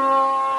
Oh.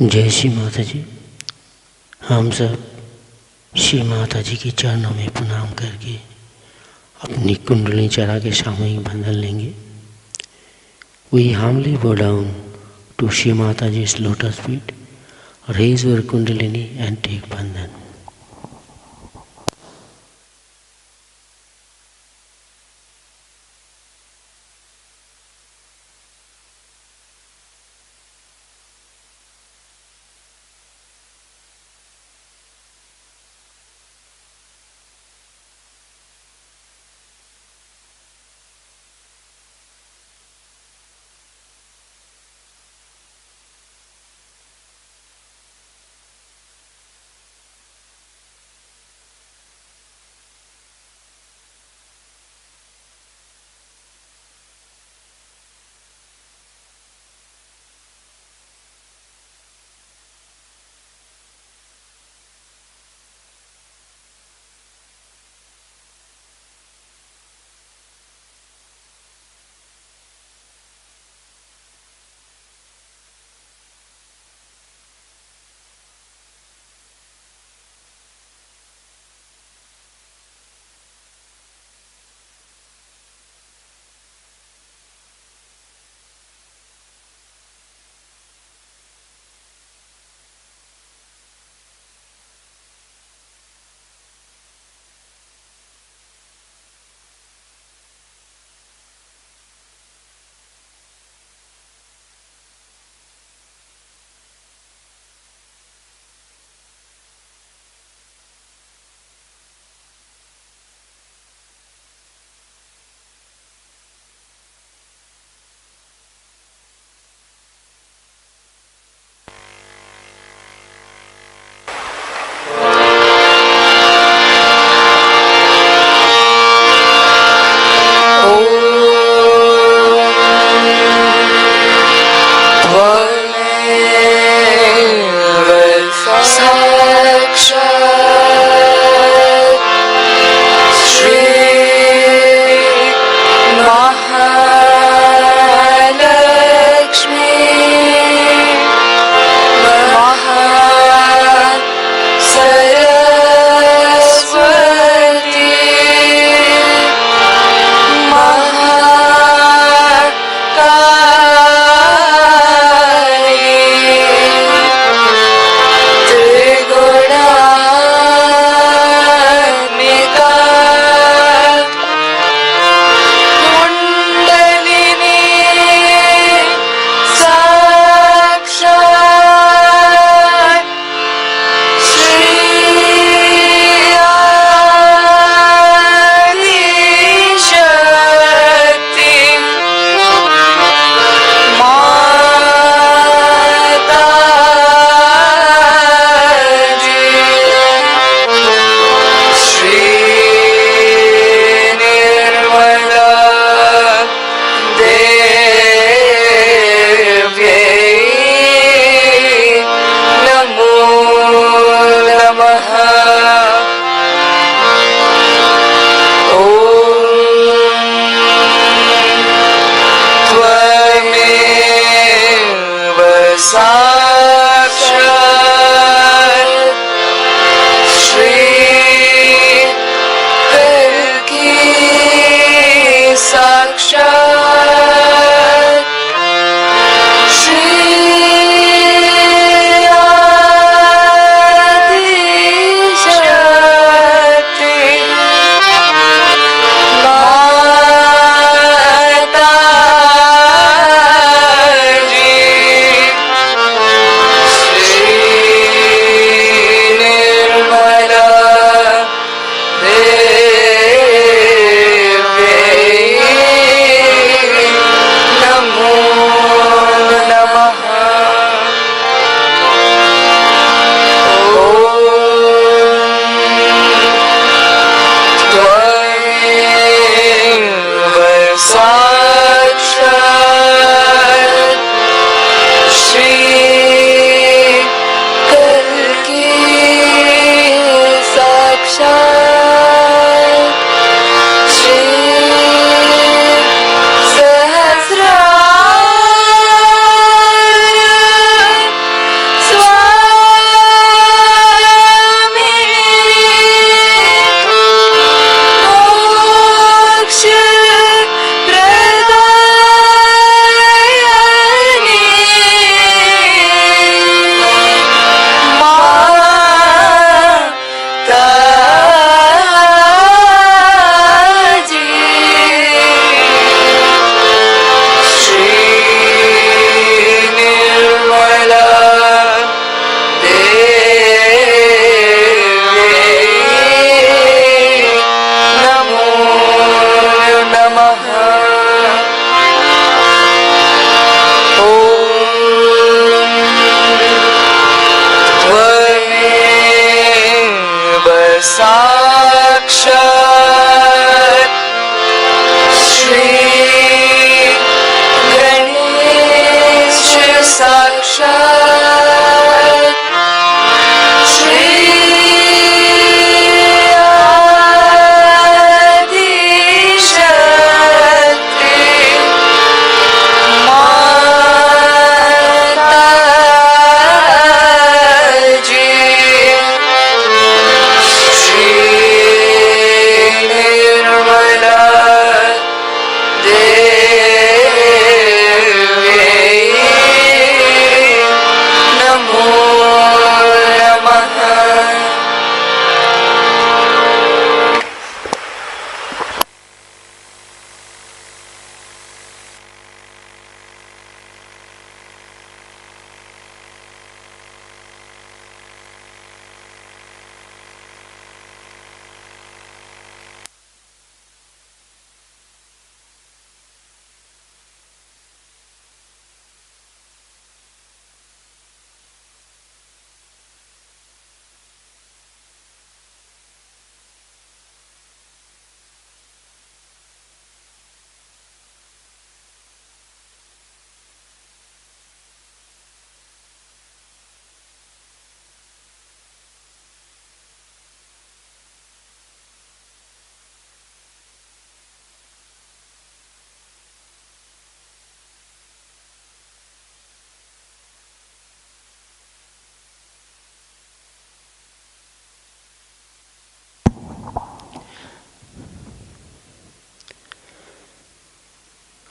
जय श्री माता जी। हम सब श्री माता जी के चरणों में प्रणाम करके अपनी कुंडली चढ़ा के सामूहिक बंधन लेंगे। We humbly bow down to Shri Mataji's lotus feet, raise your kundalini and take bandhan.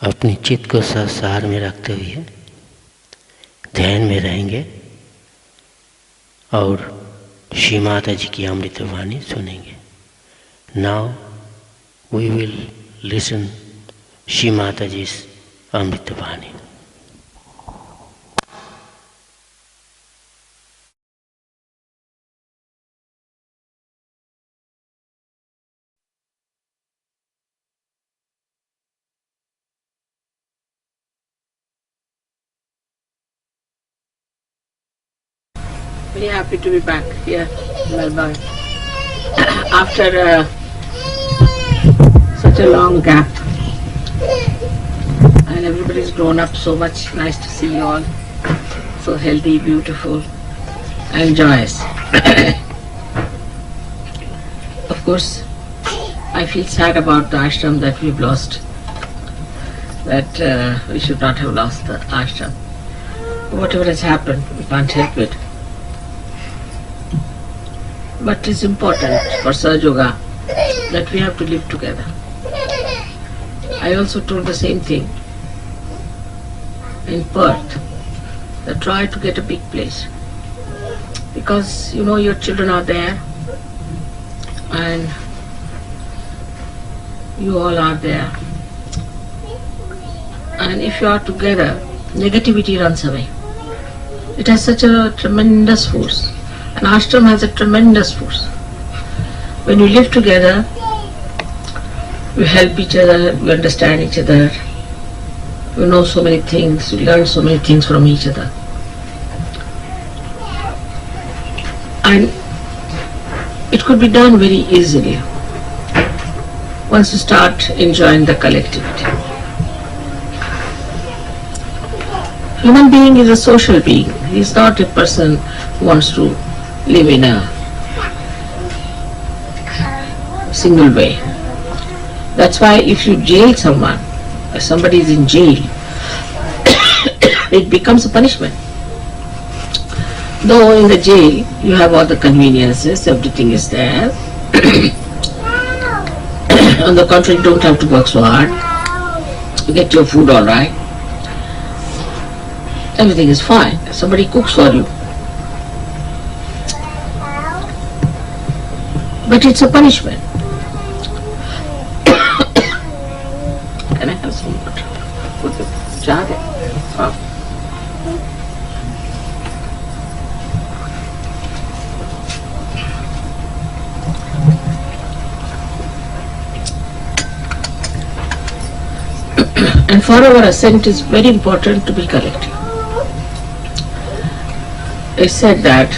अपनी चित्त को संसार में रखते हुए ध्यान में रहेंगे और श्री माता जी की अमृतवाणी सुनेंगे। Now we will listen Shri Mata ji अमृतवाणी। Very happy to be back here in Melbourne after such a long gap, and everybody's grown up so much. Nice to see you all, so healthy, beautiful and joyous. Of course, I feel sad about the ashram that we've lost, that we should not have lost the ashram. Whatever has happened, we can't help it. But it's important for Sahaja Yoga that we have to live together. I also told the same thing in Perth, that try to get a big place, because you know your children are there and you all are there, and if you are together, negativity runs away. It has such a tremendous force. An ashram has a tremendous force. When you live together, you help each other, you understand each other, you know so many things, you learn so many things from each other. And it could be done very easily once you start enjoying the collectivity. Human being is a social being. He is not a person who wants to live in a single way. That's why if you jail someone, if somebody is in jail, it becomes a punishment. Though in the jail you have all the conveniences, everything is there. On the contrary, you don't have to work so hard. You get your food all right. Everything is fine. Somebody cooks for you. But it's a punishment. Can I have some water? Put the jar there. Oh. And for our ascent, it's very important to be collective. It's said that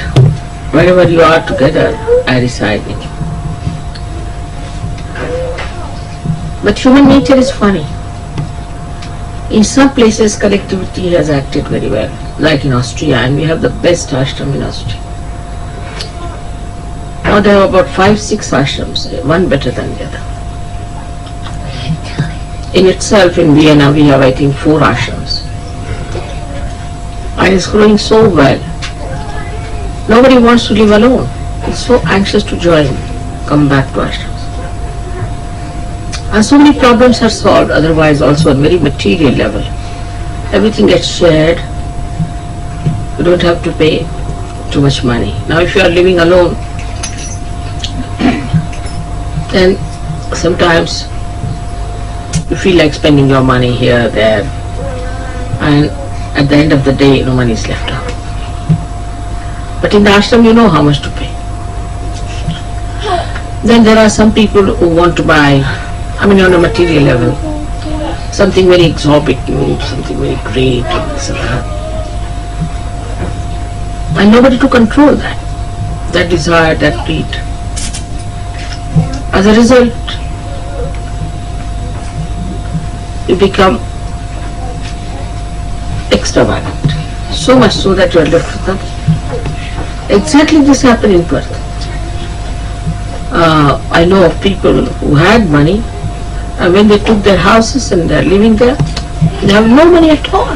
wherever you are together, I reside in you. But human nature is funny. In some places, collectivity has acted very well, like in Austria, and we have the best ashram in Austria. Now there are about 5-6 ashrams, one better than the other. In itself, in Vienna, we have, I think, 4 ashrams. And it's growing so well. Nobody wants to live alone. It's so anxious to join, come back to ashrams. And so many problems are solved otherwise also on very material level. Everything gets shared. You don't have to pay too much money. Now if you are living alone, then sometimes you feel like spending your money here, there, and at the end of the day, no money is left out. But in the ashram, you know how much to pay. Then there are some people who want to buy, I mean on a material level, something very exorbitant, something very great, and this and that. And nobody to control that desire, that greed. As a result, you become extravagant, so much so that you are left with nothing. Exactly this happened in Perth. I know of people who had money, and when they took their houses and they are living there, they have no money at all.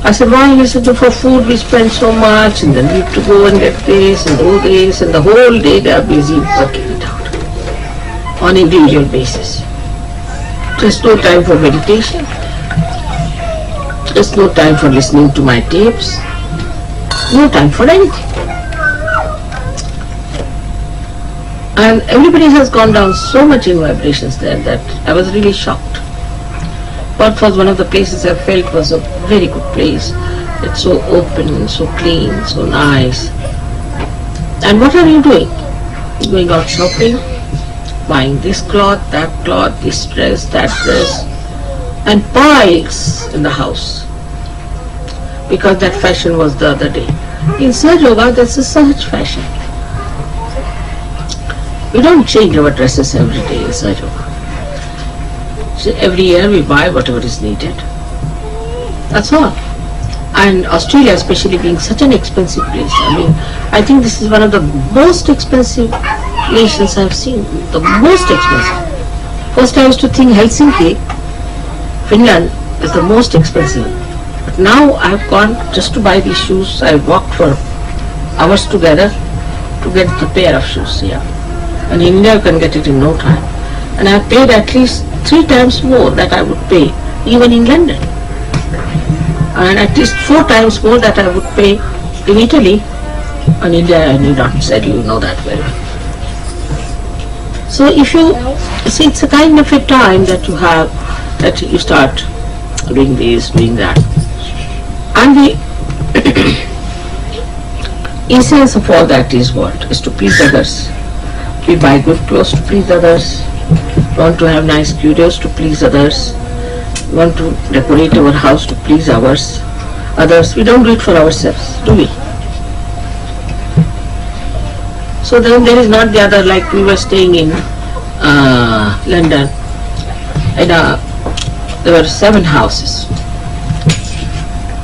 I said, why? He said, for food we spend so much, and then we have to go and get this and do this, and the whole day they are busy working it out. on individual basis. There's no time for meditation. There's no time for listening to my tapes. No time for anything. And everybody has gone down so much in vibrations there that I was really shocked. Perth was one of the places I felt was a very good place. It's so open, so clean, so nice. And what are you doing? You're going out shopping, buying this cloth, this dress, that dress, and piles in the house. Because that fashion was the other day. In Sahaja, that's a Sahaj fashion. We don't change our dresses every day in Sahaja. So every year we buy whatever is needed. That's all. And Australia especially being such an expensive place, I think this is one of the most expensive nations I've seen. The most expensive. First I used to think Helsinki, Finland is the most expensive. But now I've gone just to buy these shoes. I walked for hours together to get the pair of shoes here. And in India you can get it in no time. And I paid at least 3 times more that I would pay even in London. And at least 4 times more that I would pay in Italy. And India I need not say, you know that very well. So if you see, it's a kind of a time that you have, that you start doing this, doing that. And the essence of all that is what? Is to please others. We buy good clothes to please others. We want to have nice curios to please others. We want to decorate our house to please others. We don't do it for ourselves, do we? So then there is not the other, like we were staying in London, and there were 7 houses.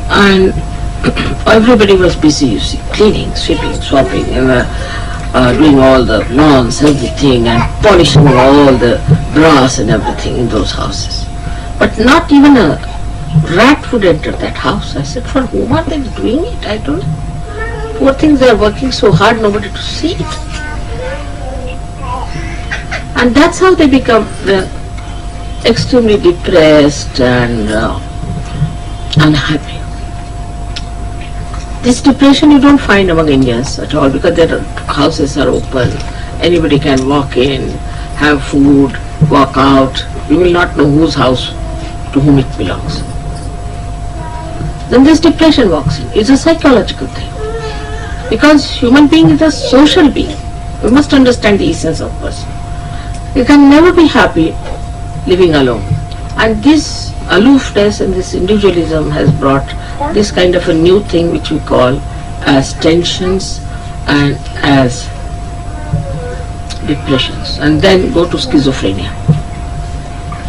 And everybody was busy, you see, cleaning, sweeping, swapping, and doing all the lawns, everything, and polishing all the brass and everything in those houses. But not even a rat would enter that house. I said, for whom are they doing it? I don't know. Poor things, they are working so hard, nobody to see it. And that's how they become extremely depressed and unhappy. This depression you don't find among Indians at all, because their houses are open. Anybody can walk in, have food, walk out. You will not know whose house, to whom it belongs. Then this depression walks in. It's a psychological thing. Because human being is a social being. We must understand the essence of person. You can never be happy living alone. And this aloofness and this individualism has brought this kind of a new thing which we call as tensions and as depressions, and then go to schizophrenia.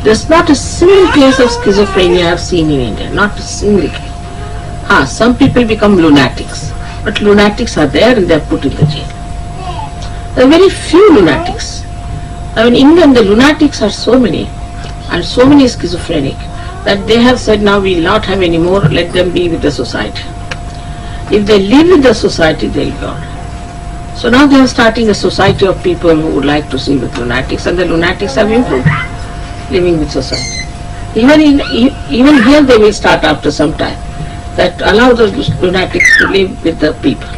There's not a single case of schizophrenia I've seen in India, not a single case. Some people become lunatics, but lunatics are there and they're put in the jail. There are very few lunatics. In England the lunatics are so many, and so many schizophrenic, that they have said now we will not have any more, let them be with the society. If they live with the society, they will go. So now they are starting a society of people who would like to see with lunatics, and the lunatics have improved, living with society. Even here they will start after some time, that allow the lunatics to live with the people,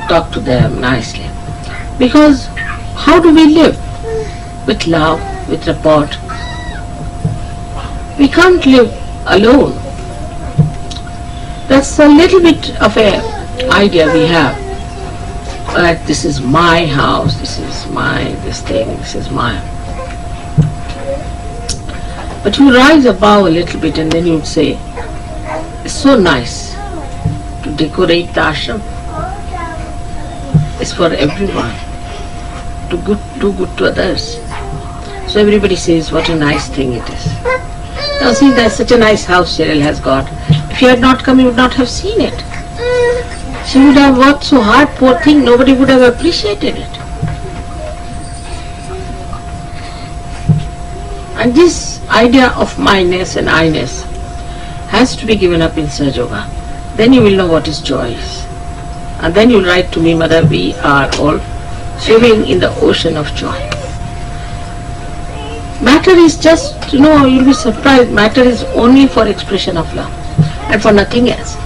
talk to them nicely. Because how do we live? With love, with rapport. We can't live alone. That's a little bit of an idea we have. That this is my house, this is this thing, this is mine. But you rise above a little bit and then you would say, it's so nice to decorate the ashram. It's for everyone, to do good to others. So everybody says, what a nice thing it is. Now see, that's such a nice house Cheryl has got. If you had not come, you would not have seen it. She would have worked so hard, poor thing, nobody would have appreciated it. And this idea of myness and I-ness has to be given up in Sahaja. Then you will know what is joy is. And then you'll write to me, Mother, we are all swimming in the ocean of joy. Matter is just, you'll be surprised, matter is only for expression of love and for nothing else.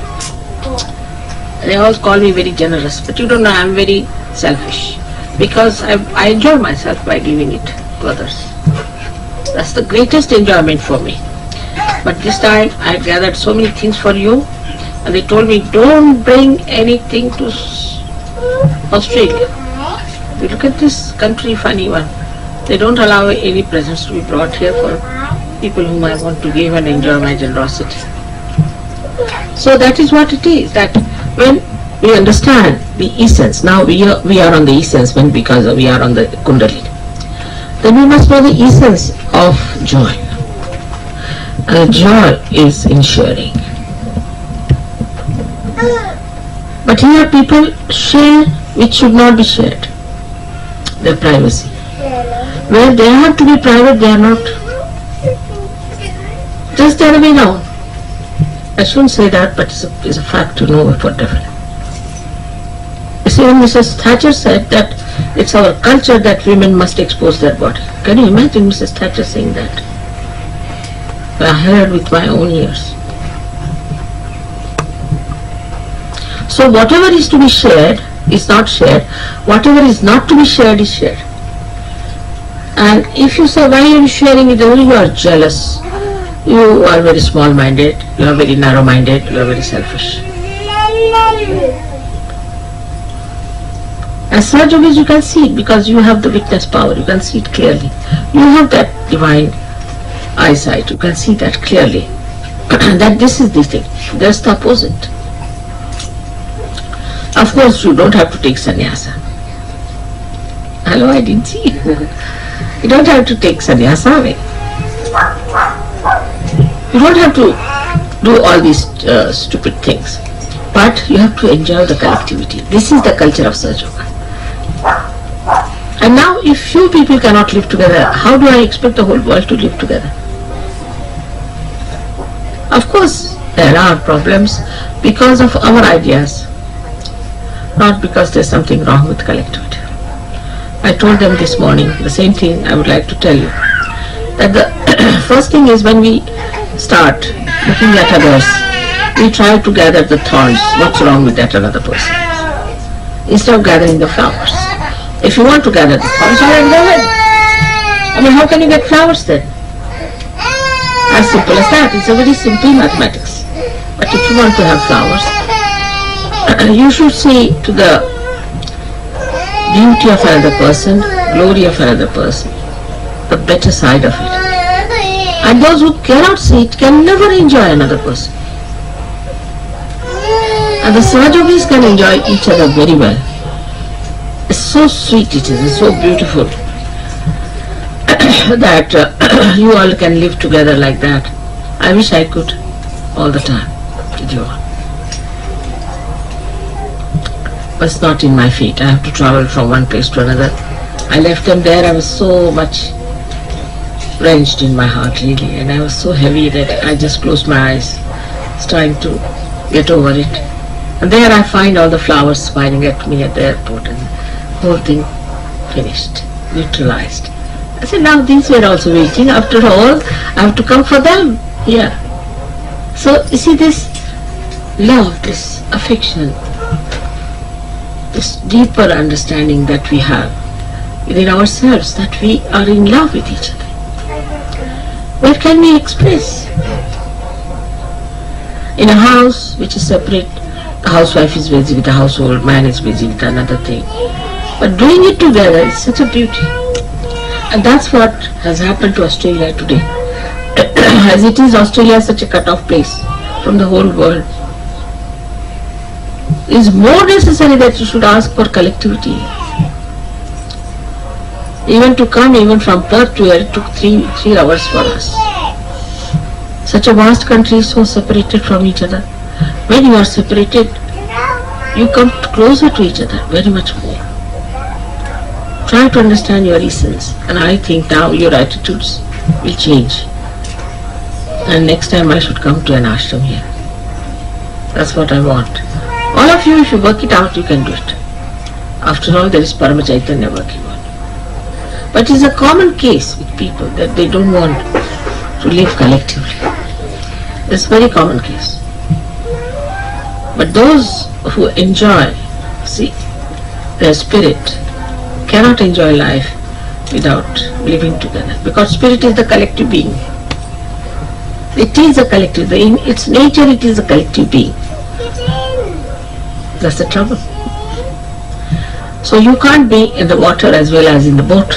They all call me very generous, but you don't know, I'm very selfish because I enjoy myself by giving it to others. That's the greatest enjoyment for me. But this time I gathered so many things for you, and they told me don't bring anything to Australia. You look at this country, funny one. They don't allow any presents to be brought here for people whom I want to give and enjoy my generosity. So that is what it is, that when we understand the essence, now we are on the essence because we are on the Kundalini, then we must know the essence of joy. And joy is in sharing. But here people share which should not be shared. Their privacy. Where they have to be private, they are not. Just the other way round. I shouldn't say that, but it's a fact to know for definite. You see, when Mrs. Thatcher said that it's our culture that women must expose their body. Can you imagine Mrs. Thatcher saying that? I heard with my own ears. So whatever is to be shared is not shared. Whatever is not to be shared is shared. And if you say, why are you sharing it? You are jealous. You are very small-minded. You are very narrow-minded. You are very selfish. As such Yogis, you can see it because you have the witness power. You can see it clearly. You have that divine eyesight. You can see that clearly. That this is the thing. There's the opposite. Of course, you don't have to take sannyasa. Hello, I didn't see you. You don't have to take sannyasa away. You don't have to do all these stupid things. But you have to enjoy the collectivity. This is the culture of Sahaja Yoga. And now if few people cannot live together, how do I expect the whole world to live together? Of course, there are problems because of our ideas, not because there's something wrong with collectivity. I told them this morning, the same thing I would like to tell you, that the first thing is when we start looking at others, we try to gather the thorns, what's wrong with that another person, instead of gathering the flowers. If you want to gather the thorns, go ahead. I mean, how can you get flowers then? As simple as that. It's a very simple mathematics. But if you want to have flowers, you should see to the beauty of another person, glory of another person, the better side of it. And those who cannot see it can never enjoy another person. And the Sahaja Yogis can enjoy each other very well. It's so sweet, it is, it's so beautiful that you all can live together like that. I wish I could all the time with you all. But it's not in my feet. I have to travel from one place to another. I left them there. I was so much wrenched in my heart, really, and I was so heavy that I just closed my eyes, trying to get over it. And there I find all the flowers smiling at me at the airport, and the whole thing finished, neutralized. I said, now these were also waiting. After all, I have to come for them here. So you see, this love, this affection, this deeper understanding that we have within ourselves, that we are in love with each other. Where can we express? In a house which is separate, the housewife is busy with the household, man is busy with another thing. But doing it together is such a beauty. And that's what has happened to Australia today. As it is, Australia is such a cut-off place from the whole world. It is more necessary that you should ask for collectivity. Even to come, even from Perth to here, it took 3 hours for us. Such a vast country is so separated from each other. When you are separated, you come closer to each other, very much more. Try to understand your essence, and I think now your attitudes will change. And next time I should come to an ashram here. That's what I want. All of you, if you work it out, you can do it. After all, there is Parama Chaitanya working on. But it's a common case with people that they don't want to live collectively. It's a very common case. But those who enjoy, see, their spirit cannot enjoy life without living together, because spirit is the collective being. It is a collective, in its nature it is a collective being. That's the trouble. So you can't be in the water as well as in the boat.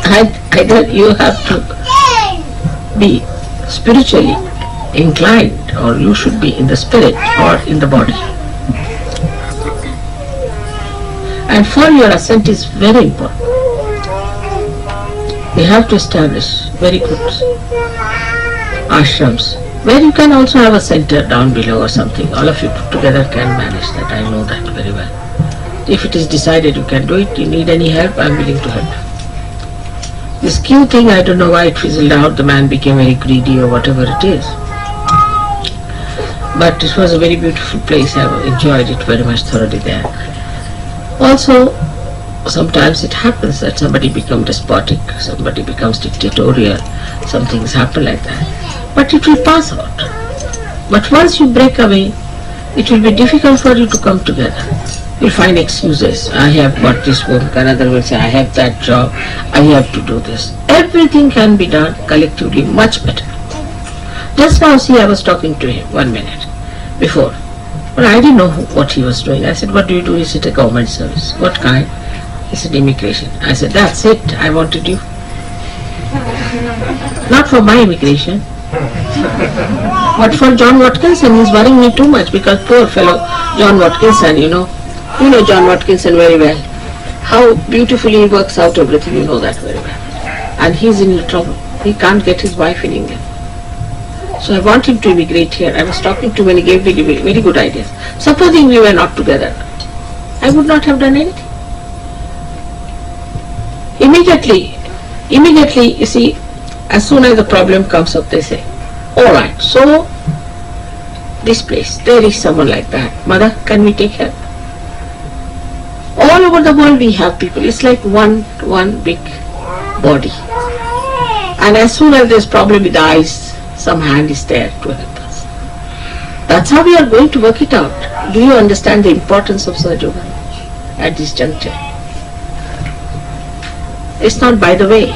Either you have to be spiritually inclined, or you should be in the spirit or in the body. And for your ascent is very important. We have to establish very good ashrams where you can also have a center down below or something. All of you put together can manage that. I know that very well. If it is decided you can do it, you need any help, I am willing to help. This queue thing, I don't know why it fizzled out. The man became very greedy or whatever it is. But it was a very beautiful place. I enjoyed it very much thoroughly there. Also, sometimes it happens that somebody becomes despotic, somebody becomes dictatorial, some things happen like that. But it will pass out. But once you break away, it will be difficult for you to come together. You'll find excuses. I have got this work, another will say, I have that job, I have to do this. Everything can be done collectively much better. Just now, see, I was talking to him 1 minute before. But I didn't know what he was doing. I said, what do you do? He said, a government service. What kind? He said, immigration. I said, that's it, I wanted you. Not for my immigration, but for John Watkinson. He's worrying me too much, because poor fellow John Watkinson, you know John Watkinson very well. How beautifully he works out everything, you know that very well. And he's in trouble. He can't get his wife in England. So I want him to immigrate here. I was talking to him and he gave me very good ideas. Supposing we were not together, I would not have done anything. Immediately, you see, as soon as the problem comes up, they say, all right, so this place, there is someone like that. Mother, can we take help? All over the world we have people. It's like one big body. And as soon as there's problem with the eyes, some hand is there to help us. That's how we are going to work it out. Do you understand the importance of Sahaja at this juncture? It's not by the way.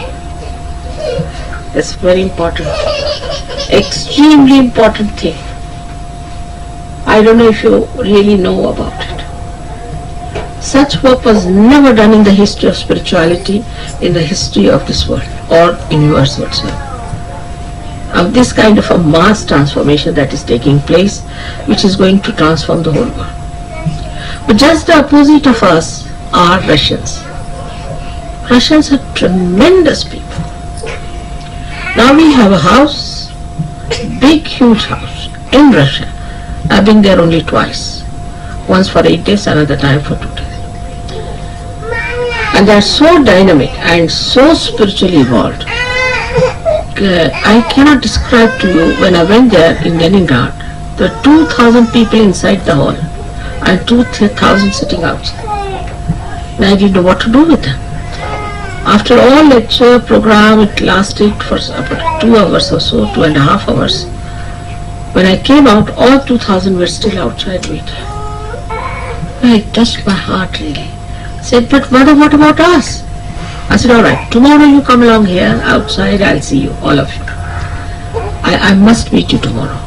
It's very important. Extremely important thing. I don't know if you really know about it. Such work was never done in the history of spirituality, in the history of this world, or universe whatsoever. Of this kind of a mass transformation that is taking place, which is going to transform the whole world. But just the opposite of us are Russians. Russians are tremendous people. Now we have a house, big huge house in Russia. I've been there only twice. Once for 8 days, another time for 2 days. And they are so dynamic and so spiritually evolved. I cannot describe to you, when I went there in Leningrad, there were 2,000 people inside the hall and 2,000 sitting outside. And I didn't know what to do with them. After all lecture program, it lasted for about 2 hours or so, 2.5 hours. When I came out, all 2,000 were still outside waiting. It touched my heart really. I said, but mother, what about us? I said, all right, tomorrow you come along here, outside, I'll see you, all of you. I must meet you tomorrow.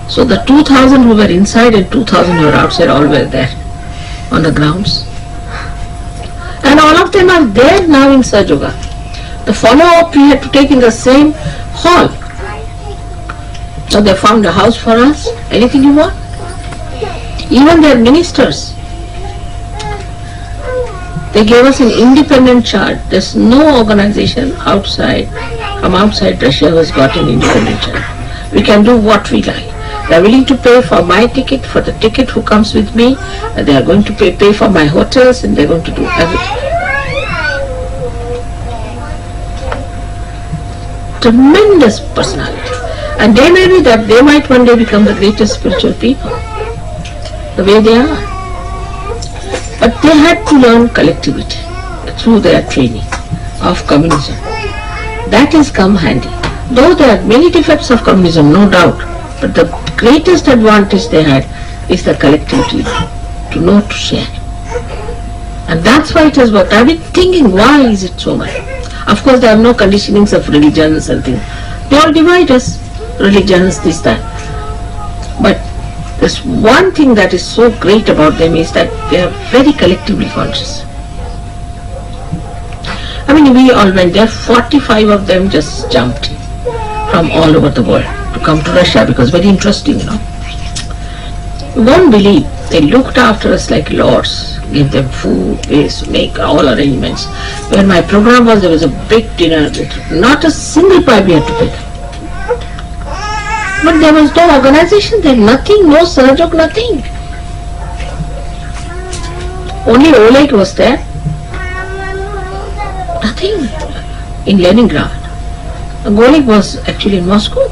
So the 2,000 who were inside and 2,000 who were outside, all were there on the grounds. And all of them are there now in Sahaja. The follow-up we had to take in the same hall. So they found a house for us, anything you want. Even their ministers. They gave us an independent charge. There's no organization outside, from outside Russia who has got an independent charge. We can do what we like. They are willing to pay for my ticket, for the ticket who comes with me, and they are going to pay for my hotels, and they are going to do everything. Tremendous personality. And they may be that, they might one day become the greatest spiritual people, the way they are. But they had to learn collectivity through their training of communism. That has come handy. Though there are many defects of communism, no doubt, but the greatest advantage they had is the collectivity, to know to share. And that's why it has worked. I've been thinking, why is it so much? Of course, there are no conditionings of religions and things. They all divide us, religions, this, that. But there's one thing that is so great about them is that they are very collectively conscious. I mean, we all went there, 45 of them just jumped from all over the world to come to Russia because very interesting, you know. You won't believe, they looked after us like lords, gave them food, this, make all arrangements. When my program was, there was a big dinner, not a single pie we had to pay. But there was no organization there, nothing, no Sahajog, nothing. Only Oleg was there. Nothing in Leningrad. Golik was actually in Moscow.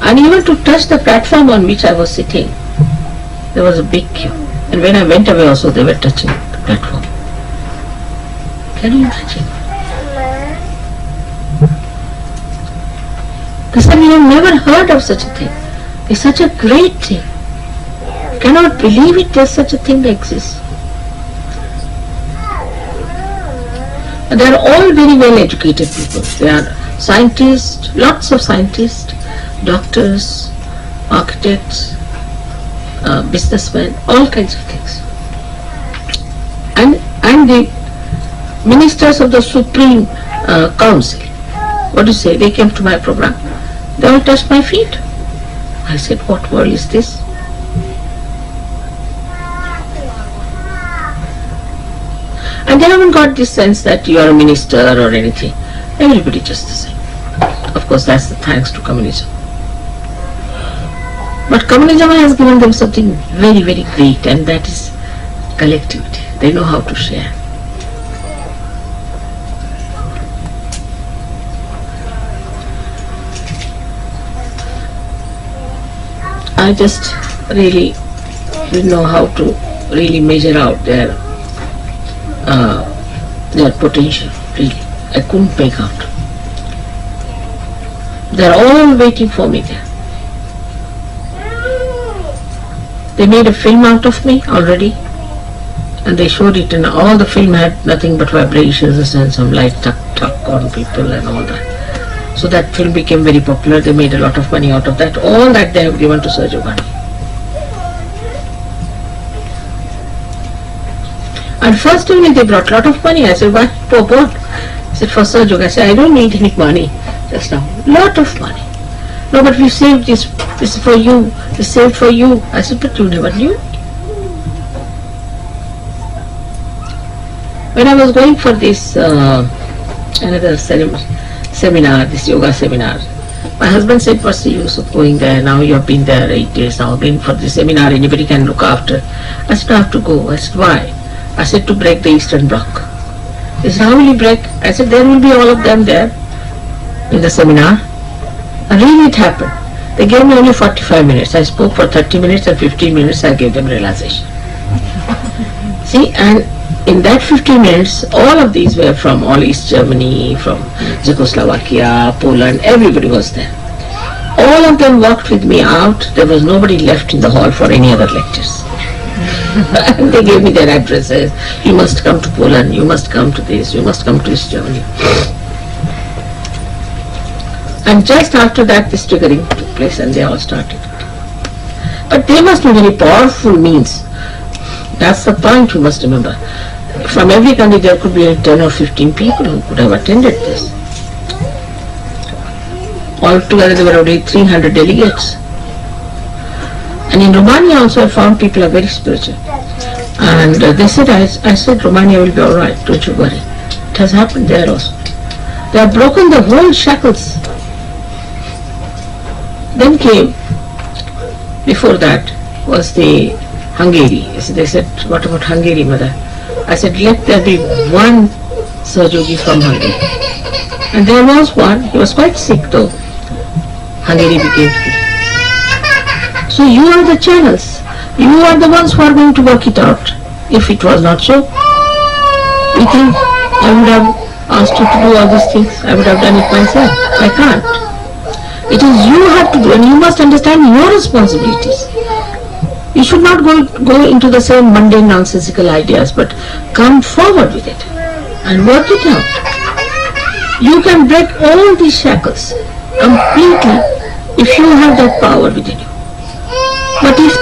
And even to touch the platform on which I was sitting, there was a big queue. And when I went away also, they were touching the platform. Can you imagine? They said, we have never heard of such a thing. It's such a great thing. Cannot believe it, there's such a thing that exists. And they are all very well educated people. They are scientists, lots of scientists, doctors, architects, businessmen, all kinds of things. And the ministers of the Supreme Council, what do you say, they came to my program. They all touched my feet. I said, what world is this? And they haven't got this sense that you are a minister or anything. Everybody just the same. Of course, that's the thanks to communism. But communism has given them something very, very great, and that is collectivity. They know how to share. I just really didn't know how to really measure out their potential, really. I couldn't make out. They're all waiting for me there. They made a film out of me already, and they showed it, and all the film had nothing but vibrations and some light tuck on people and all that. So that film became very popular. They made a lot of money out of that. All that they have given to Sahaja. And first only they brought a lot of money. I said, why? For what? I said, for Sahaja. I said, I don't need any money just now. Lot of money. No, but we saved this. This is for you. This is saved for you. I said, but you never knew. When I was going for this another seminar, this yoga seminar, my husband said, what's the use of going there? Now you have been there 8 days now, been for the seminar, anybody can look after. I said, I have to go. I said, why? I said, to break the Eastern Bloc. He said, how will you break? I said, there will be all of them there in the seminar. And really it happened. They gave me only 45 minutes. I spoke for 30 minutes and 15 minutes I gave them realization. See, and in that 15 minutes, all of these were from all East Germany, from Czechoslovakia, Poland, everybody was there. All of them walked with me out. There was nobody left in the hall for any other lectures. And they gave me their addresses. You must come to Poland, you must come to this, you must come to East Germany. And just after that, this triggering took place and they all started. But they must be very powerful means. That's the point you must remember. From every country there could be 10 or 15 people who could have attended this. Altogether there were already 300 delegates. And in Romania also I found people are very spiritual. And they said, I said, Romania will be alright, don't you worry. It has happened there also. They have broken the whole shackles. Then came, before that, was the Hungary. They said, what about Hungary, mother? I said, let there be one Sahajogi from Hungary. And there was one. He was quite sick though. Hungary became free. So you are the channels. You are the ones who are going to work it out. If it was not so, you think I would have asked you to do all these things? I would have done it myself. I can't. It is you have to do, and you must understand your responsibilities. You should not go into the same mundane, nonsensical ideas, but come forward with it and work it out. You can break all these shackles completely if you have that power within you. But if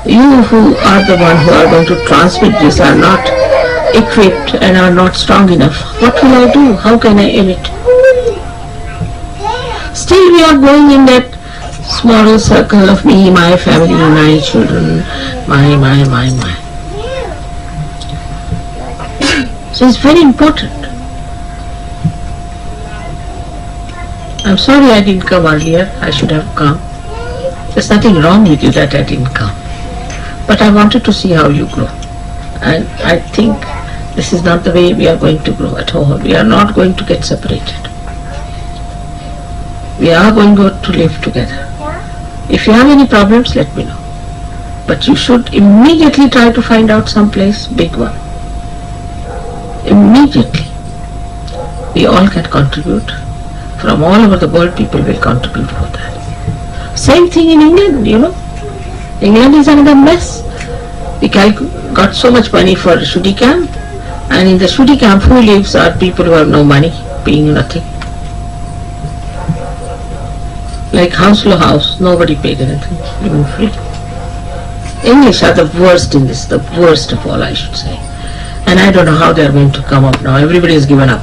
you who are the one who are going to transmit this are not equipped and are not strong enough, what will I do? How can I emit? Still we are going in that small circle of me, my family, my children, my. So it's very important. I'm sorry I didn't come earlier. I should have come. There's nothing wrong with you that I didn't come. But I wanted to see how you grow. And I think this is not the way we are going to grow at all. We are not going to get separated. We are going to live together. If you have any problems, let me know. But you should immediately try to find out some place, big one. Immediately. We all can contribute. From all over the world, people will contribute for that. Same thing in England, you know. England is another mess. We got so much money for Shri camp, and in the Shri camp, who lives are people who have no money, paying nothing. Like house, nobody paid anything, even free. English are the worst in this, the worst of all, I should say. And I don't know how they are going to come up now. Everybody has given up.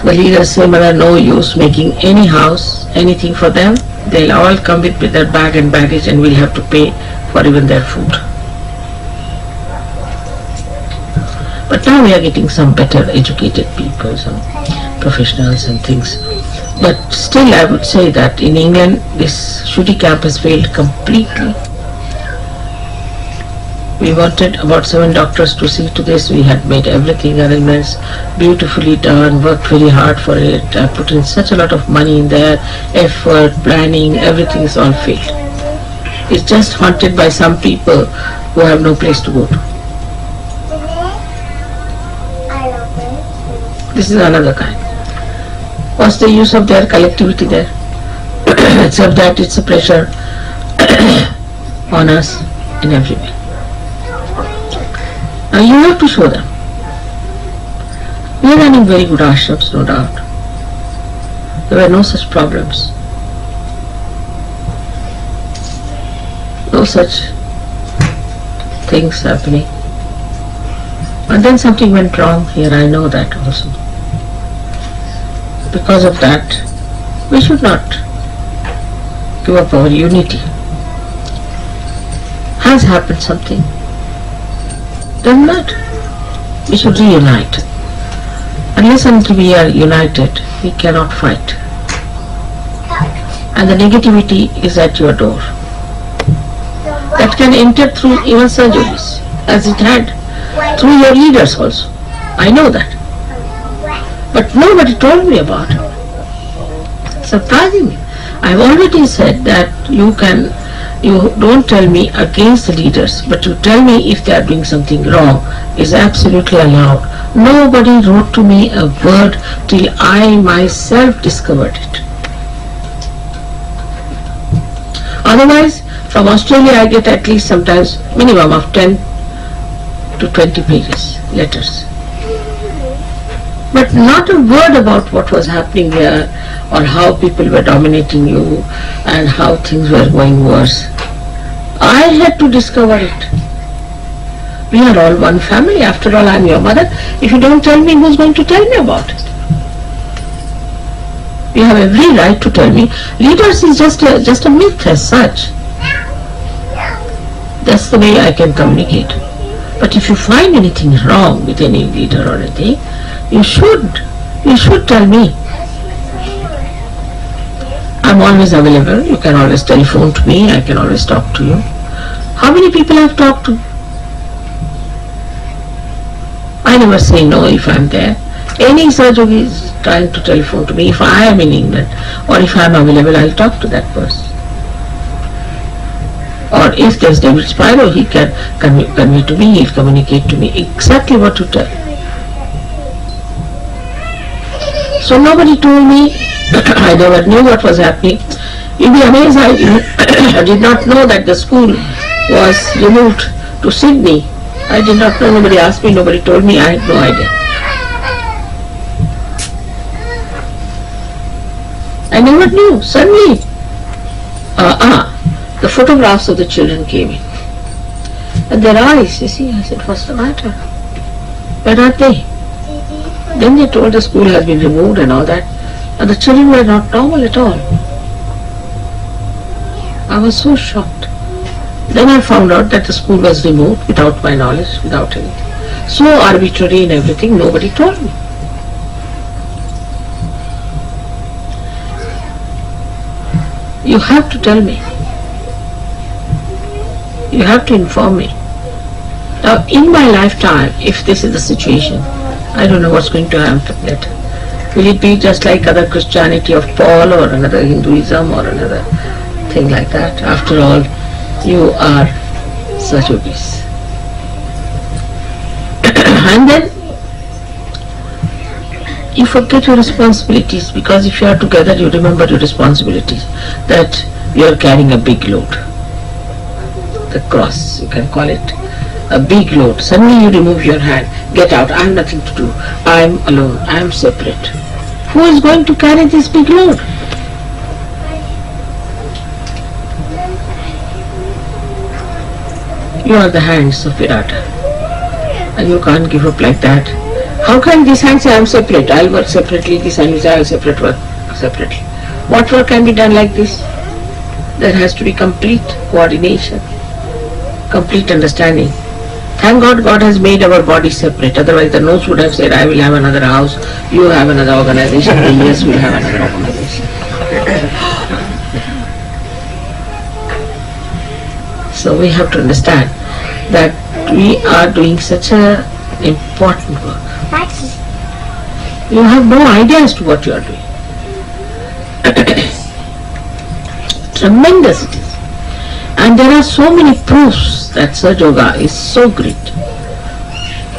The leaders say, Mother, no use making any house, anything for them. They'll all come with their bag and baggage, and we'll have to pay for even their food. But now we are getting some better educated people, some professionals and things. But still I would say that in England this Shri camp has failed completely. We wanted about 7 doctors to see to this. We had made everything arrangements, beautifully done, worked very hard for it. I put in such a lot of money in there, effort, planning, everything is all failed. It's just haunted by some people who have no place to go to. This is another kind. What's the use of their collectivity there? Except that it's a pressure on us in every way. Now you have to show them. We are running very good ashrams, no doubt. There were no such problems. No such things happening. And then something went wrong here, I know that also. Because of that, we should not give up our unity. Has happened something. Doesn't matter. We should reunite. Unless until we are united, we cannot fight. And the negativity is at your door. That can enter through even surgeries, as it had, through your leaders also. I know that. But nobody told me about it. Surprisingly. I've already said that you don't tell me against the leaders, but you tell me if they are doing something wrong is absolutely allowed. Nobody wrote to me a word till I myself discovered it. Otherwise, from Australia I get at least sometimes minimum of 10 to 20 pages, letters. But not a word about what was happening there or how people were dominating you and how things were going worse. I had to discover it. We are all one family. After all, I am your mother. If you don't tell me, who's going to tell me about it? You have every right to tell me. Leaders is just a myth as such. That's the way I can communicate. But if you find anything wrong with any leader or anything, you should tell me. I'm always available. You can always telephone to me. I can always talk to you. How many people I've talked to? I never say no if I'm there. Any Sahaja is trying to telephone to me. If I am in England or if I'm available, I'll talk to that person. Or if there's David Spiro, he can convey to me, he'll communicate to me exactly what to tell. So nobody told me, I never knew what was happening. You'll be amazed, I did not know that the school was removed to Sydney. I did not know, nobody asked me, nobody told me, I had no idea. I never knew, suddenly, the photographs of the children came in. And their eyes, you see, I said, what's the matter? Where are they? Then they told the school has been removed and all that. And the children were not normal at all. I was so shocked. Then I found out that the school was removed without my knowledge, without anything. So arbitrary and everything, nobody told me. You have to tell me. You have to inform me. Now, in my lifetime, if this is the situation, I don't know what's going to happen later. Will it be just like other Christianity of Paul or another Hinduism or another thing like that? After all, you are such Yogis. And then you forget your responsibilities, because if you are together, you remember your responsibilities, that you are carrying a big load. The cross, you can call it a big load. Suddenly you remove your hand, get out, I have nothing to do, I am alone, I am separate. Who is going to carry this big load? You are the hands of Virata, and you can't give up like that. How can this hand say I am separate, I will work separately, this hand will say I will separate work separately. What work can be done like this? There has to be complete coordination, complete understanding. Thank God, God has made our body separate. Otherwise the nose would have said, I will have another house, you have another organization, the ears will have another organization. So we have to understand that we are doing such an important work. You have no idea as to what you are doing. Tremendous it is. And there are so many proofs that Sahaja Yoga is so great.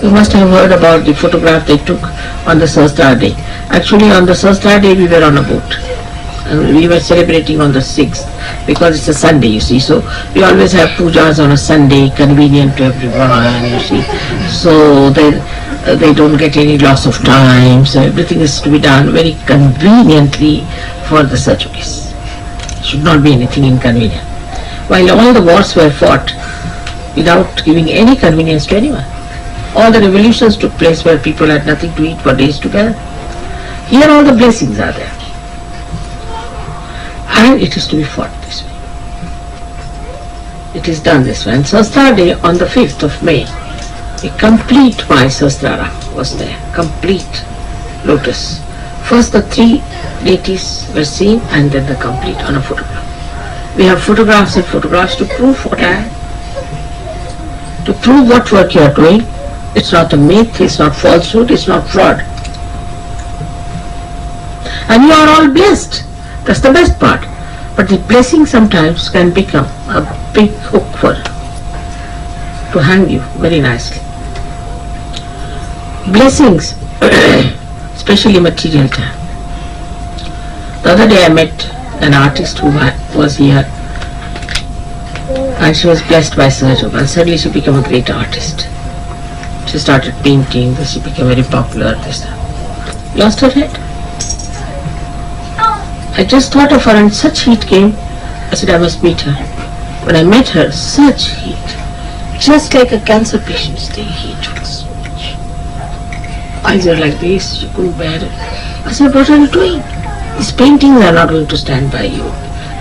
You must have heard about the photograph they took on the Sahasrara day. Actually on the Sahasrara day we were on a boat. And we were celebrating on the 6th because it's a Sunday, you see. So we always have pujas on a Sunday, convenient to everyone, you see. So they don't get any loss of time. So everything is to be done very conveniently for the Sahaja Yogis. Should not be anything inconvenient. While all the wars were fought without giving any convenience to anyone. All the revolutions took place where people had nothing to eat for days together. Here all the blessings are there. And it is to be fought this way. It is done this way. And Sahasrara day on the 5th of May, a complete Maya Sahasrara was there. Complete lotus. First the 3 deities were seen and then the complete on a photograph. We have photographs and photographs to prove what I am. To prove what work you are doing. It's not a myth, it's not falsehood, it's not fraud. And you are all blessed. That's the best part. But the blessing sometimes can become a big hook to hang you very nicely. Blessings, especially material time. The other day I met an artist who was here and she was blessed by Sahaja, and suddenly she became a great artist. She started painting, she became very popular, lost her head. I just thought of her and such heat came, I said I must meet her. When I met her, such heat, just like a cancer patient's the heat was so much. Eyes are like this, she couldn't bear it. I said, what are you doing? These paintings are not going to stand by you.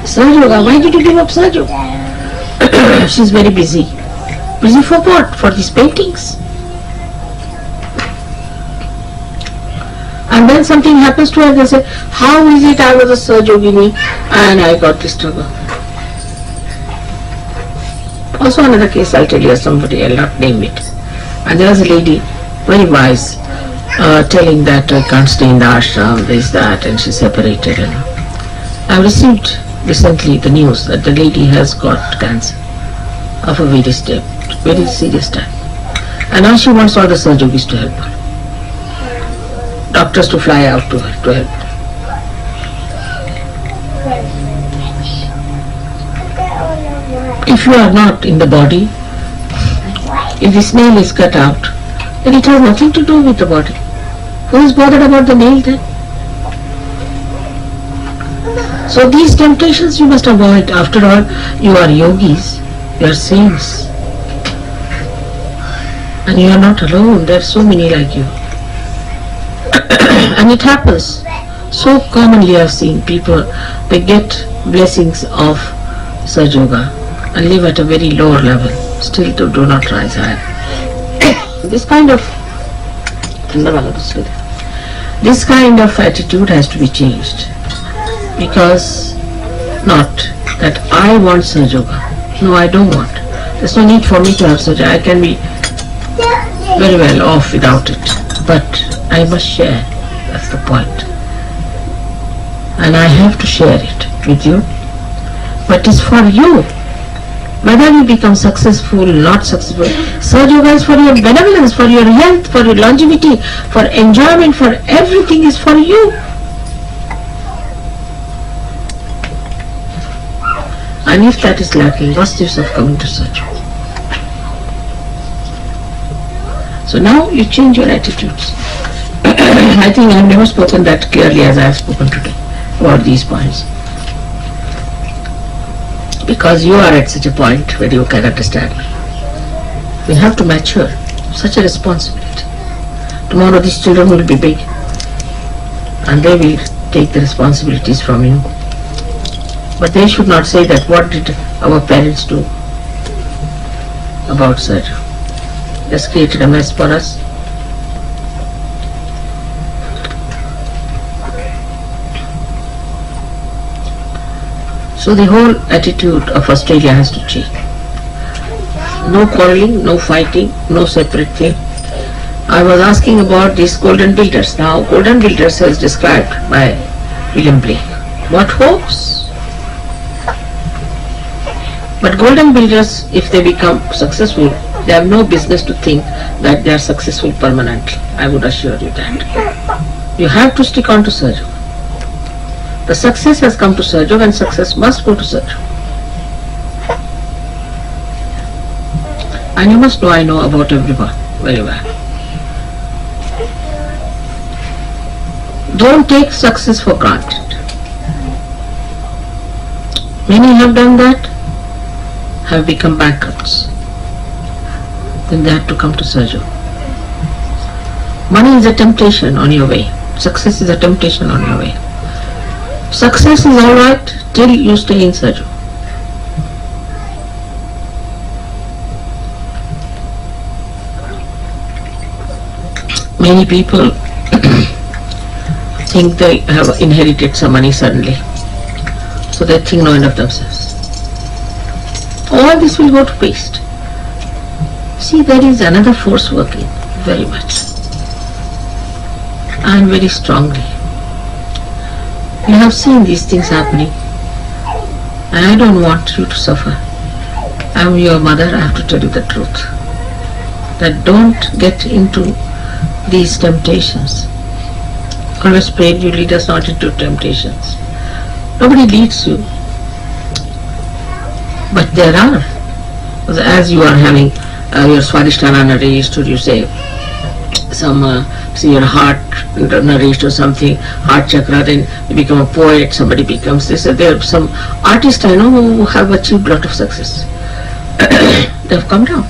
Sahaja Yoga, why did you give up Sahaja Yoga? She's very busy. Busy for what? For these paintings. And then something happens to her, they say, how is it I was a Sahaja Yogini and I got this trouble? Also another case I'll tell you, somebody, I'll not name it. And there was a lady, very wise, telling that I can't stay in the ashram, this, that, and she's separated. I received recently the news that the lady has got cancer. of a very serious time. And now she wants all the Sahajogis to help her. Doctors to fly out to her to help her. If you are not in the body, if this nail is cut out, then it has nothing to do with the body. Who is bothered about the nail then? So these temptations you must avoid. After all, you are yogis, you are saints. And you are not alone, there are so many like you. And it happens. So commonly I have seen people, they get blessings of Sahaja Yoga and live at a very lower level, still do not rise higher. This kind of attitude has to be changed. Because not that I want Sahaja Yoga. No, I don't want. There's no need for me to have Sahaja. I can be very well off without it. But I must share. That's the point. And I have to share it with you. But it's for you. Whether you become successful, not successful, Sahaja Yoga is for your benevolence, for your health, for your longevity, for enjoyment, for everything is for you. And if that is lacking, what's the use of coming to Sahaja? So now you change your attitudes. I think I have never spoken that clearly as I have spoken today about these points. Because you are at such a point where you can understand. We have to mature. Such a responsibility. Tomorrow these children will be big and they will take the responsibilities from you. But they should not say that what did our parents do about Sahaja. Just created a mess for us. So the whole attitude of Australia has to change. No quarreling, no fighting, no separate thing. I was asking about these golden builders. Now golden builders is described by William Blake. What hopes? But golden builders, if they become successful, they have no business to think that they are successful permanently. I would assure you that. You have to stick on to Sahaja. The success has come to Sahaja and success must go to Sahaja. And you must know I know about everyone very well. Don't take success for granted. Many have done that, have become bankrupts. Then they have to come to Sahaja. Money is a temptation on your way. Success is a temptation on your way. Success is alright till you stay in Sahaja. Many people think they have inherited some money suddenly. So they think no end of themselves. All this will go to waste. See, there is another force working very much and very strongly. You have seen these things happening and I don't want you to suffer. I am your mother, I have to tell you the truth. That don't get into these temptations. Always pray you lead us not into temptations. Nobody leads you. But there are. As you are having your Swadhisthana nourished, or you say some see your heart nourished or something, heart chakra, then you become a poet, somebody becomes this. There are some artists I know who have achieved a lot of success. They have come down.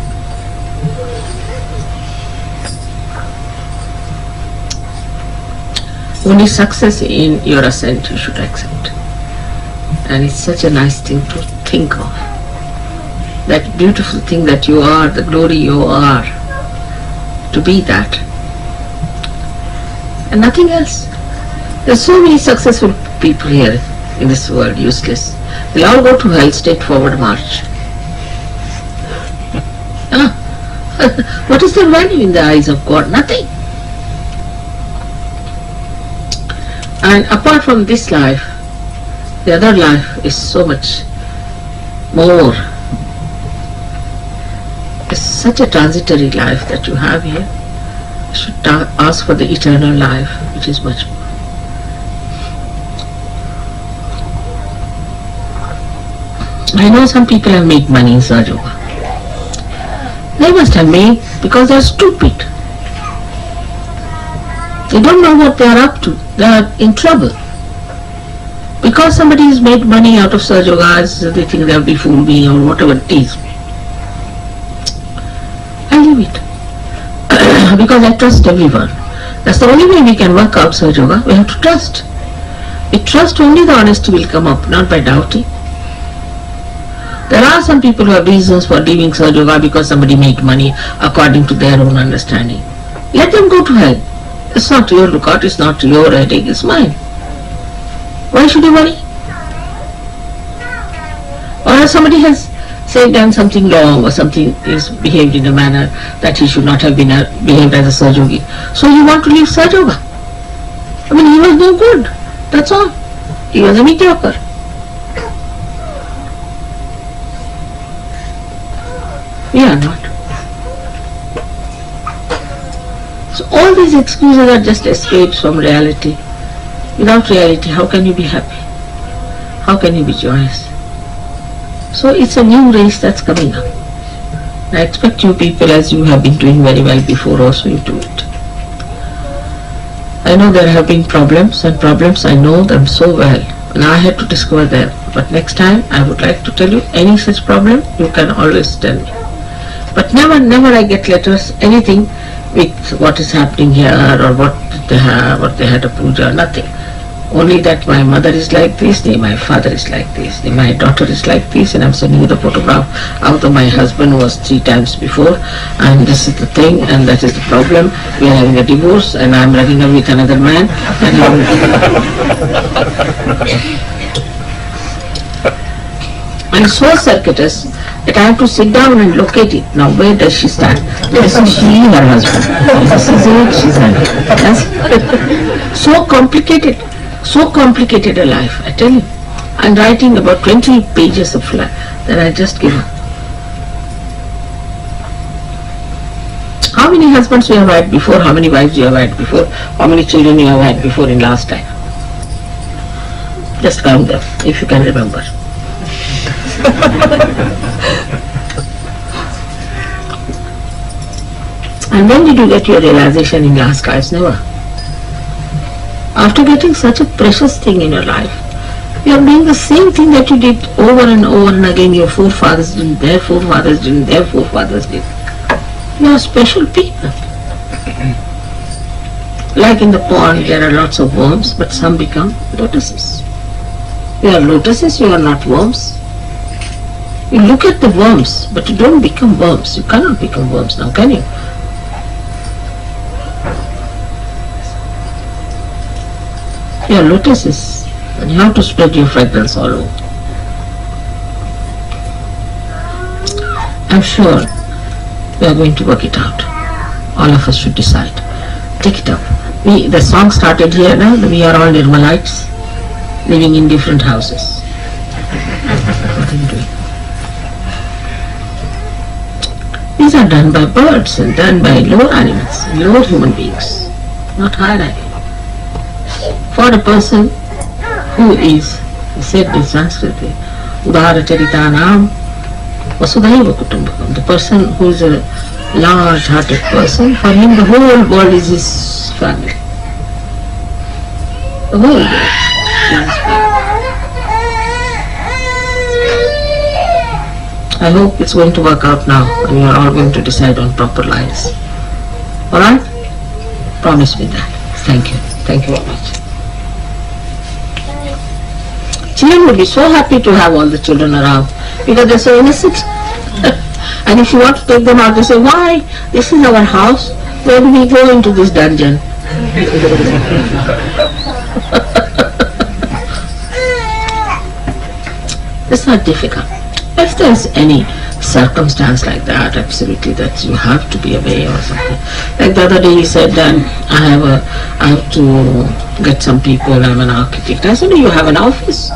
Only success in your ascent you should accept. And it's such a nice thing to think of. That beautiful thing that you are, the glory you are, to be that. And nothing else. There are so many successful people here in this world, useless. They'll all go to hell, straightforward march. What is their value in the eyes of God? Nothing. And apart from this life, the other life is so much more it's such a transitory life that you have here. You should ask for the eternal life, which is much more. I know some people have made money in Sahaja Yoga. They must have made because they are stupid. They don't know what they are up to. They are in trouble. Because somebody has made money out of Sahaja Yoga, they think they will be fool me or whatever it is. I leave it. Because I trust everyone. That's the only way we can work out Sahaja Yoga. We have to trust. We trust only the honesty will come up, not by doubting. There are some people who have reasons for leaving Sahaja Yoga because somebody made money according to their own understanding. Let them go to hell. It's not your lookout, it's not your headache, it's mine. Why should you worry? Or if somebody has, say, done something wrong or something is behaved in a manner that he should not have been behaved as a Sahaja Yogi. So you want to leave Sahaja Yoga? I mean, he was no good. That's all. He was a mediocre. We are not. So all these excuses are just escapes from reality. Without reality, how can you be happy? How can you be joyous? So it's a new race that's coming up. I expect you people, as you have been doing very well before, also you do it. I know there have been problems, and problems I know them so well, and I had to discover them. But next time I would like to tell you any such problem, you can always tell me. But never I get letters, anything with what is happening here or what they had a puja, nothing. Only that my mother is like this, my father is like this, my daughter is like this, and I'm sending you the photograph out of my husband who was 3 times before, and this is the thing, and that is the problem. We are having a divorce, and I'm running away with another man. And so circuitous that I have to sit down and locate it. Now where does she stand? This is she, her husband. This is it, she's having. Yes? So complicated a life, I tell you. I'm writing about 20 pages of life that I just give up. How many husbands you have had before? How many wives you have had before? How many children you have had before in last time? Just count them, if you can remember. And when did you get your realization in last lives? Never. After getting such a precious thing in your life, you are doing the same thing that you did over and over and again. Your forefathers did, their forefathers did, their forefathers did. You are special people. Like in the pond, there are lots of worms, but some become lotuses. You are lotuses, you are not worms. You look at the worms, but you don't become worms. You cannot become worms now, can you? You are lotuses, and you have to spread your fragrance all over. I'm sure we are going to work it out. All of us should decide. Take it up. The song started here now. We are all Nirmalites, living in different houses. What are you doing? These are done by birds and done by lower animals, lower human beings, not higher animals. For a person who is, said in Sanskrit, Udara Charitanam Vasudhaiva Kutumbakam, the person who is a large-hearted person, for him the whole world is his family. The whole world is his family. I hope it's going to work out now, and we are all going to decide on proper lines. Alright? Promise me that. Thank you. Thank you very much. Children would be so happy to have all the children around because they're so innocent. And if you want to take them out, they say, why? This is our house. Where do we go into this dungeon? It's not difficult. If there's any circumstance like that, absolutely, that you have to be away or something. Like the other day he said that I have to get some people, I'm an architect. I said, you have an office?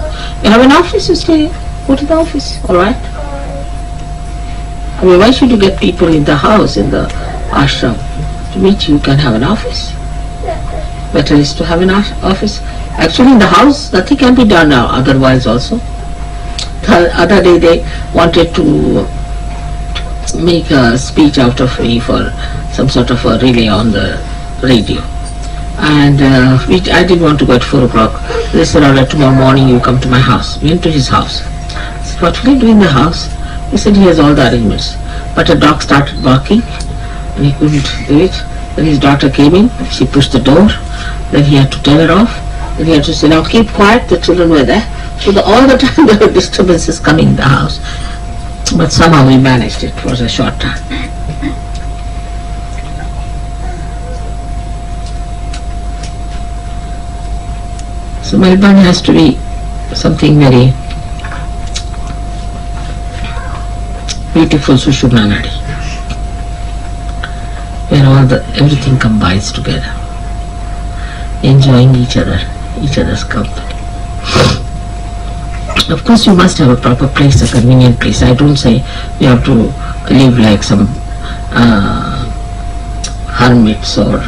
You have an office, you stay, go to the office, alright? I mean, why should you get people in the house, in the ashram, to meet you? You can have an office. Better is to have an office. Actually, in the house, nothing can be done now, otherwise also. The other day they wanted to make a speech out of me for some sort of a relay on the radio. And I didn't want to go at 4 o'clock. They said, all right, tomorrow morning you come to my house. We went to his house. I said, what will you do in the house? He said he has all the arrangements. But a dog started barking and he couldn't do it. Then his daughter came in, she pushed the door. Then he had to tell her off. Then he had to say, now keep quiet, the children were there. So all the time there were disturbances coming in the house. But somehow we managed it. It was a short time. So Melbourne has to be something very beautiful, Sushumnanadi, where everything combines together, enjoying each other's company. Of course, you must have a proper place, a convenient place. I don't say you have to live like some hermits or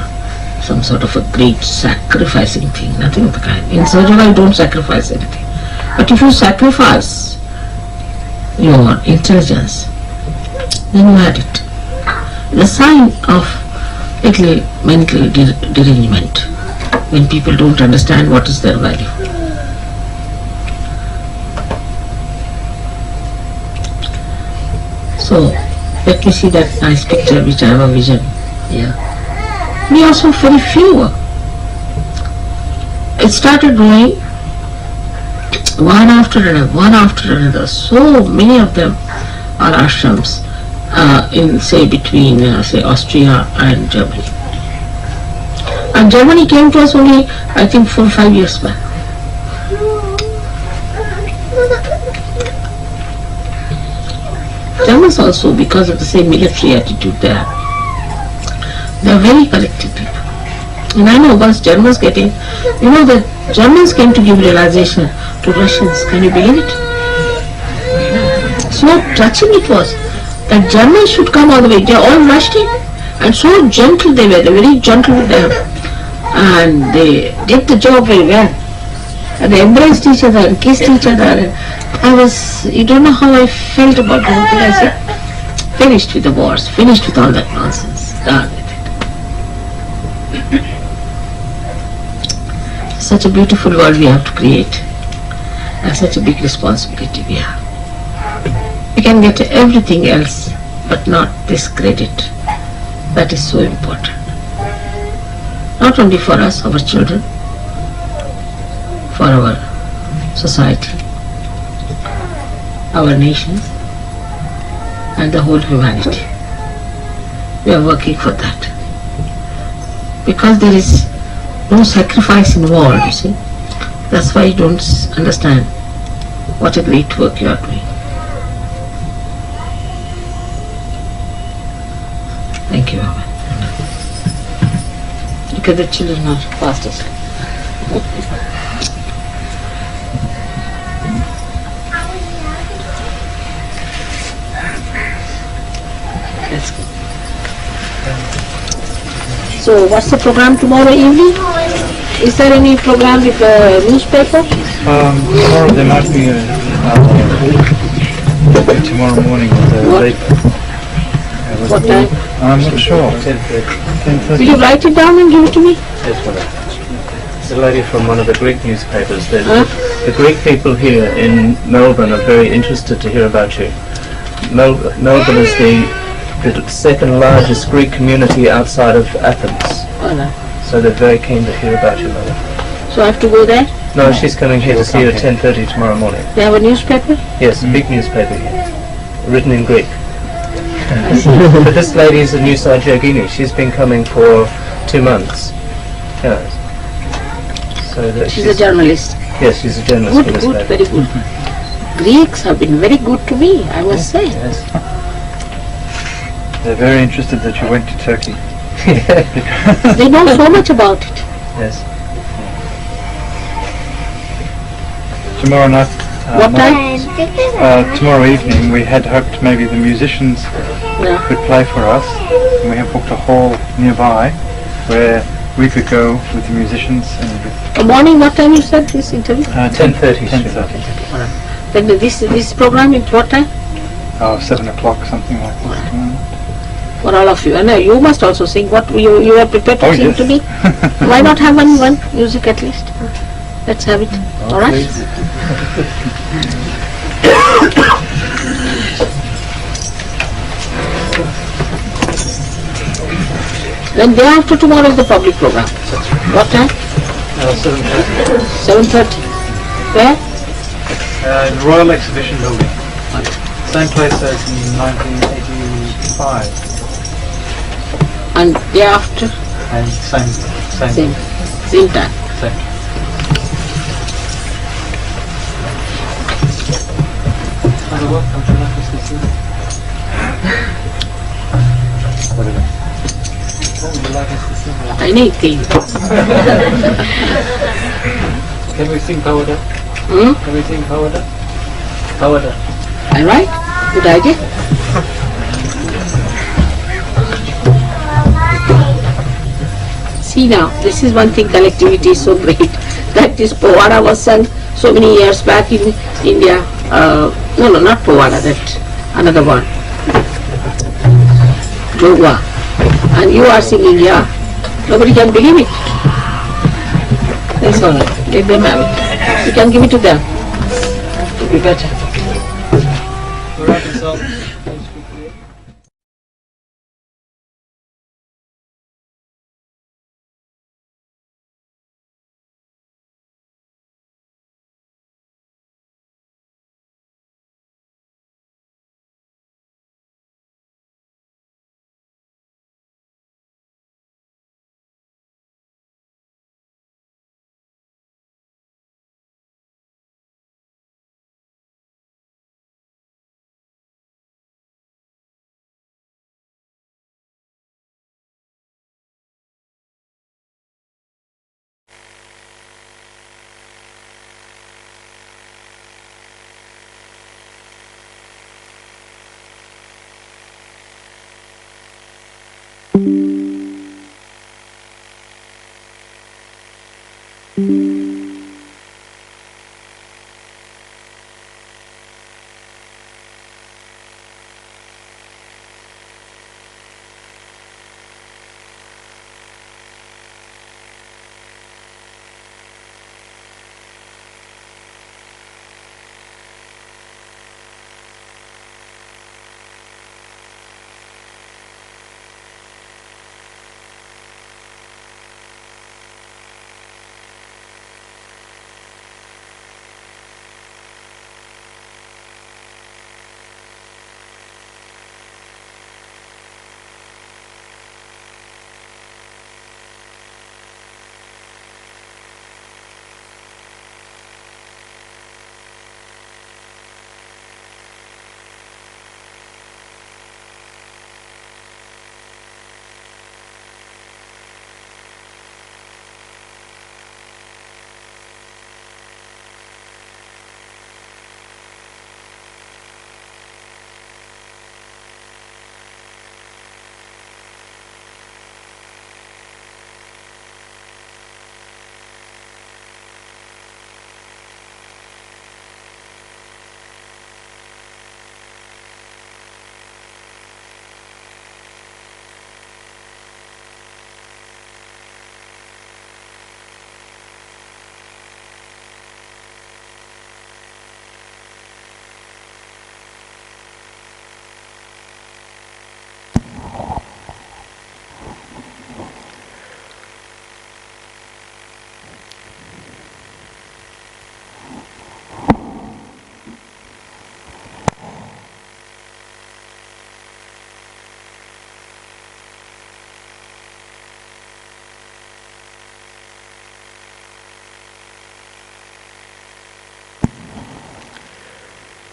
some sort of a great sacrificing thing, nothing of the kind. In Sahaja, I don't sacrifice anything. But if you sacrifice your intelligence, then you had it. The sign of little mental derangement when people don't understand what is their value. So, let me see that nice picture which I have a vision here. We are so very few. It started growing one after another. So many of them are ashrams in, say, between, say, Austria and Germany. And Germany came to us only, I think, 4 or 5 years back. Germans also, because of the same military attitude there, they are very collective people. And I know once Germans get in, the Germans came to give realization to Russians. Can you believe it? So touching it was that Germans should come all the way. They all rushed in, and so gentle they were. They were very gentle with them, and they did the job very well. And they embraced each other and kissed each other. And you don't know how I felt about the whole thing. I said, finished with the wars, finished with all that nonsense, done with it. Such a beautiful world we have to create, and such a big responsibility we have. We can get everything else, but not this credit. That is so important. Not only for us, our children, for our society, our nations, and the whole humanity. We are working for that. Because there is no sacrifice involved, you see. That's why you don't understand what a great work you are doing. Thank you, Baba. Look at the children are fast asleep. Let's go. So, what's the program tomorrow evening? Is there any program with the newspaper? Tomorrow there might be tomorrow morning with the paper. What time? I'm not sure. 10:30. Will you write it down and give it to me? Yes, madam. It's a lady from one of the Greek newspapers. The Greek people here in Melbourne are very interested to hear about you. Melbourne is the second largest Greek community outside of Athens. Oh, no. So they're very keen to hear about you, madam. So I have to go there? No, she's coming here to see you at 10:30 tomorrow morning. They have a newspaper? Yes, a big newspaper here, written in Greek. But this lady is a new Yogini. She's been coming for 2 months. Yes. So that She's a journalist. Yes, she's a journalist. Good, for this good, paper. very good. Greeks have been very good to me, I must say. Yes. They're very interested that you went to Turkey. They know so much about it. Yes. Tomorrow night. What time? tomorrow evening we had hoped maybe the musicians could play for us, and we have booked a hall nearby where we could go with the musicians and with Morning, what time you said this interview? 10:30. 10:30. Then this program at what time? 7 o'clock, something like that. For all of you. And you must also sing. What you are prepared to Oh, sing yes. to me? Why not have one music at least? Let's have it. All right? Then day after tomorrow is the public program. What time? 7:30. Where? The Royal Exhibition Building. Same place as in 1985. And day after? And same Same time. Same. Anything. Can we sing Pawada? Can we sing Pawada? Pawada. All right? Good idea. See now, this is one thing, collectivity is so great. That this Powada was sung so many years back in India. No, not Powada, that another one. Jogwa. And you are singing here. Nobody can believe it. That's all right. Let them have it. You can give it to them. It will be better.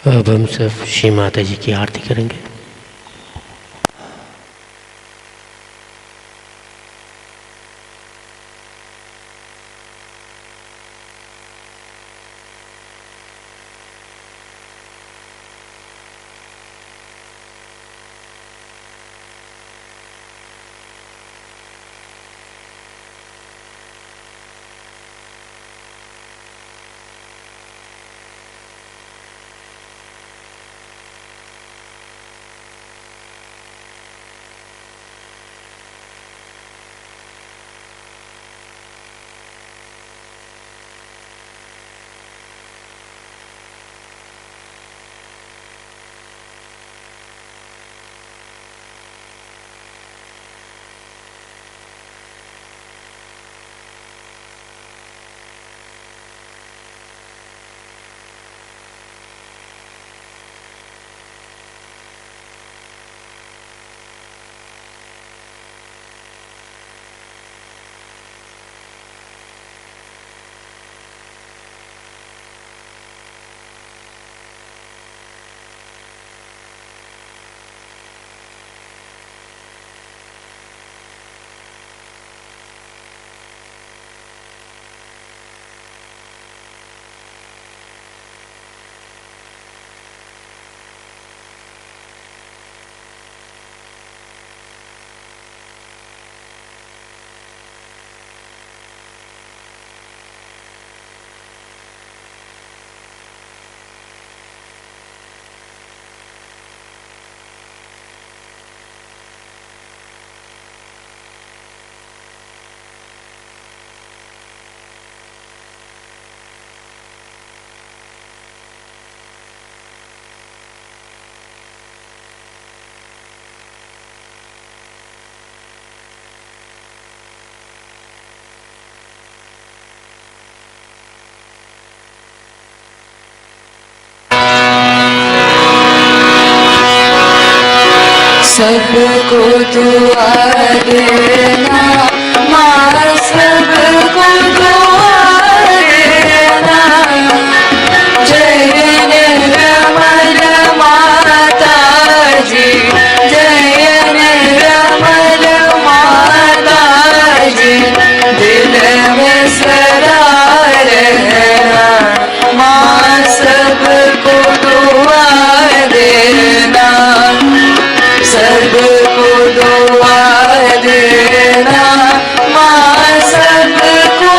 अब हम सब श्री माता जी की आरती करेंगे। सबको दुआ देना माँ, सबको दुआ देना। जय निर्मल माता जी, जय निर्मल माता जी, दिल में सदा रहना माँ, सबको दुआ देना, सबको दुआ देना माँ, सबको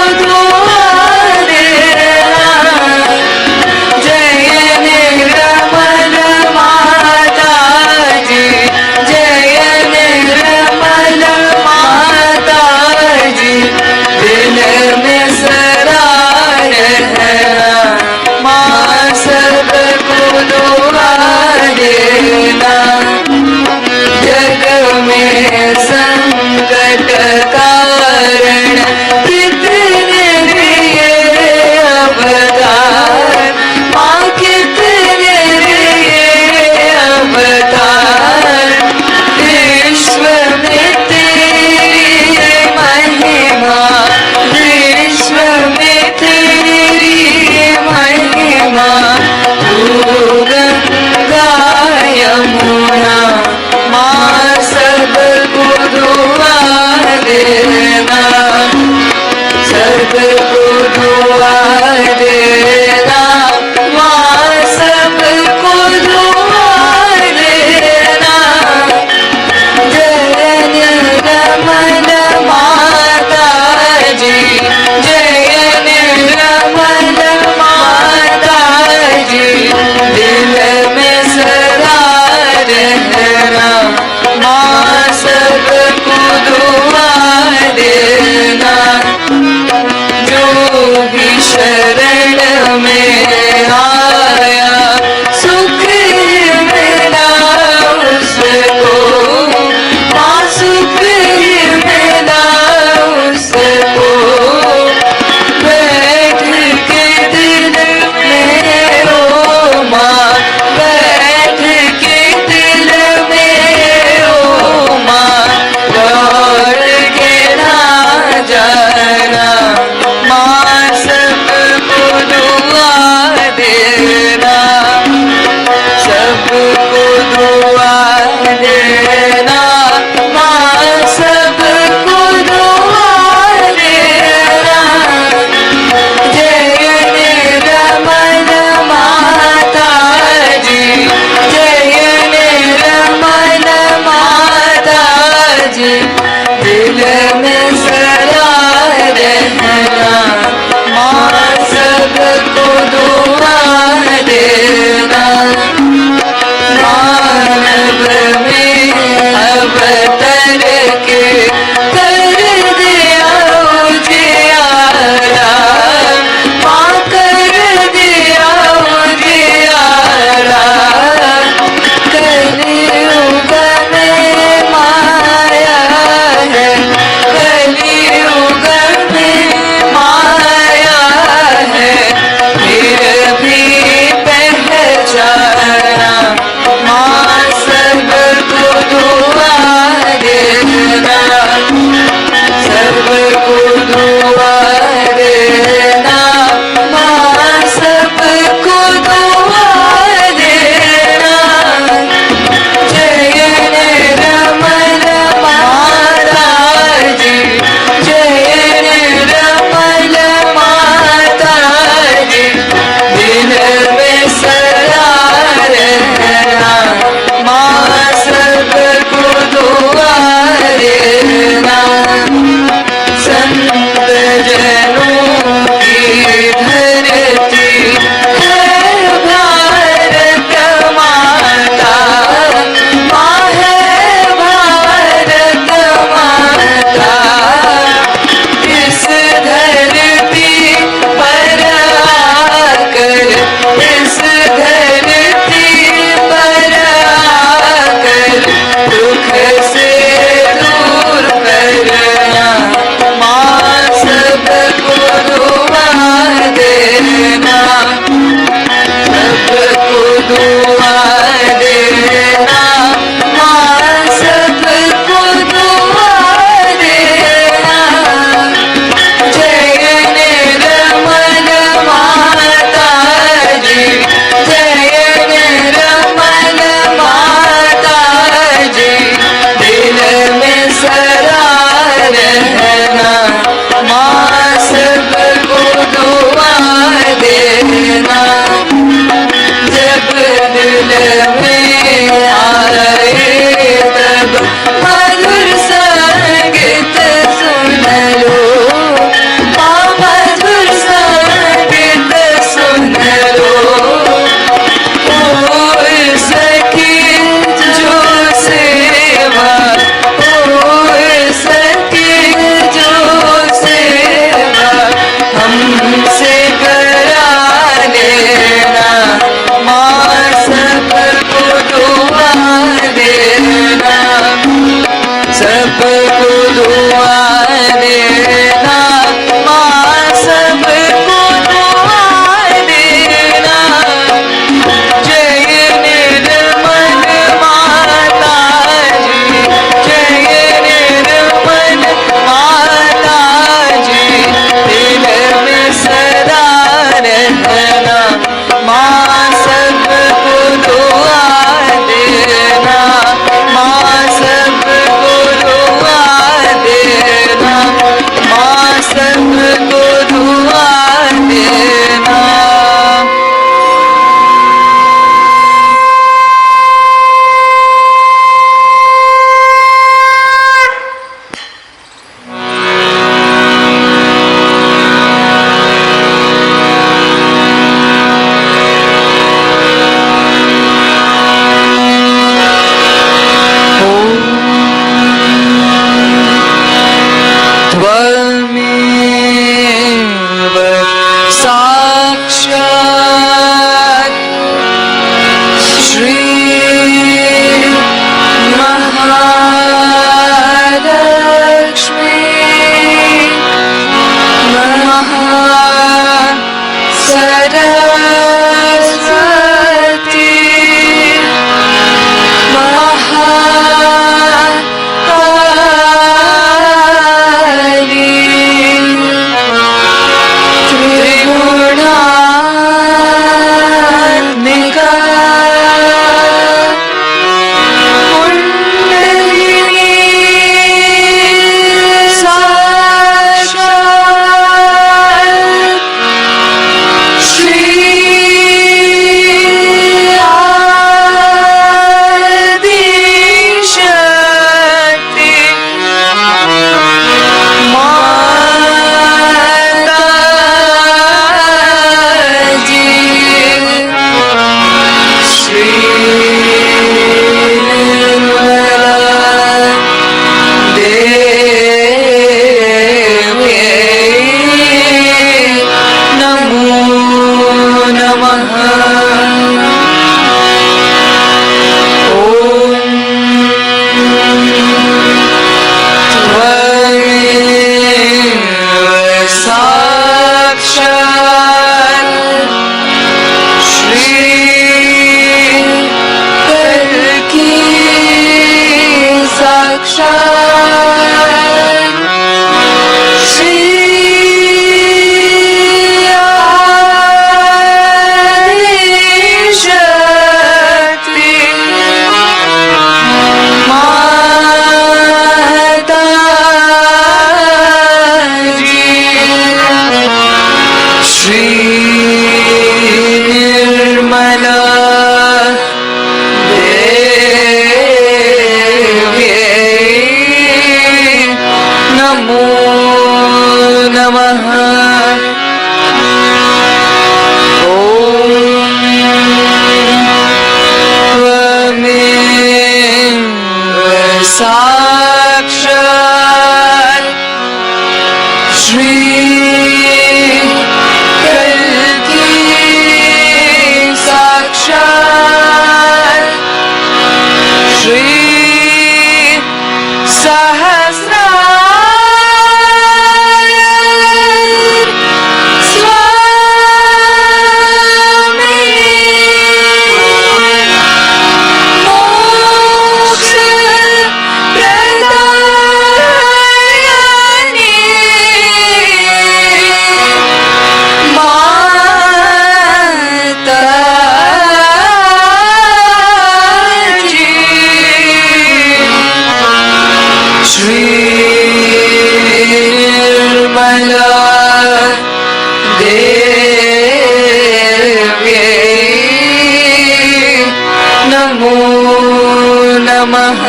नमः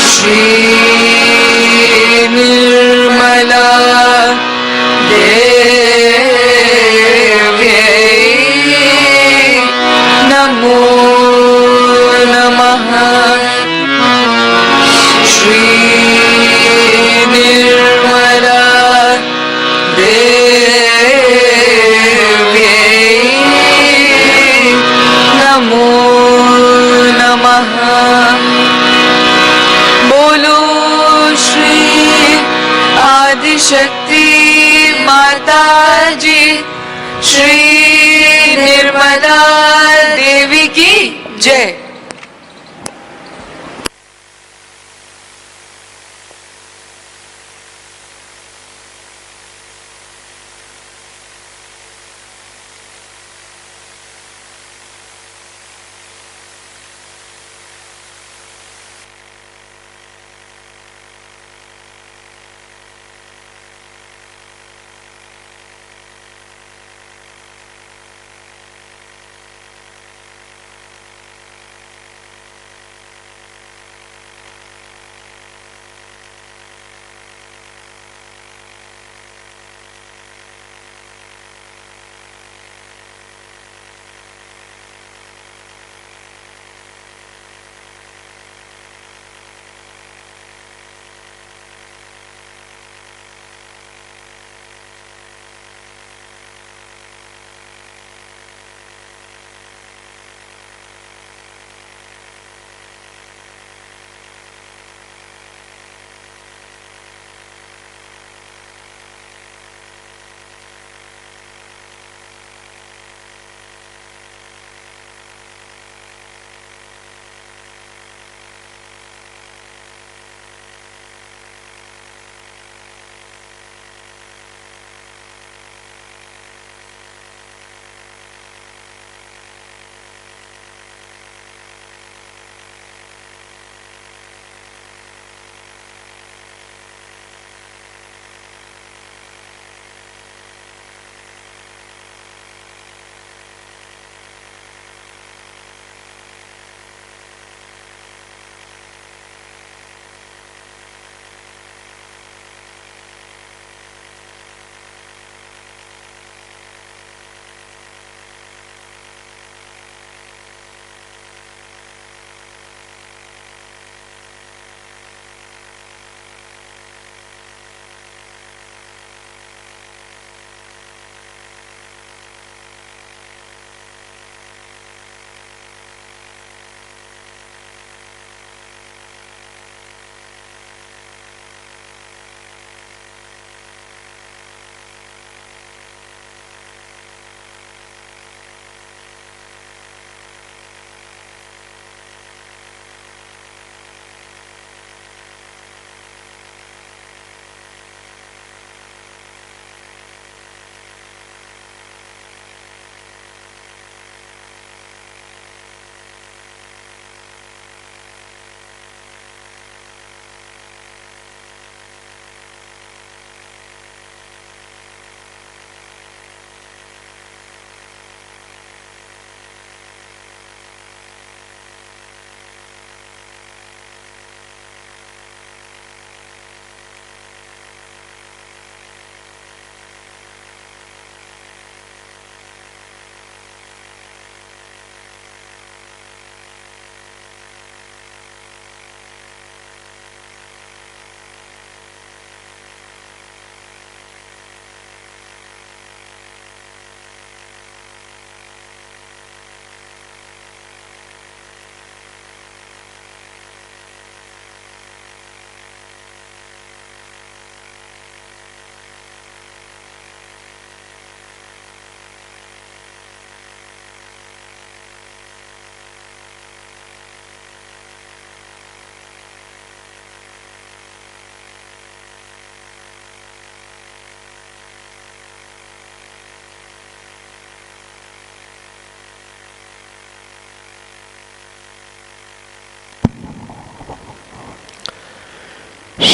श्री निर्मला देव्यै नमो नमः श्री निर्मला देव्यै नमो नमः। बोलो श्री आदिशक्ति माता जी श्री निर्मला देवी की जय।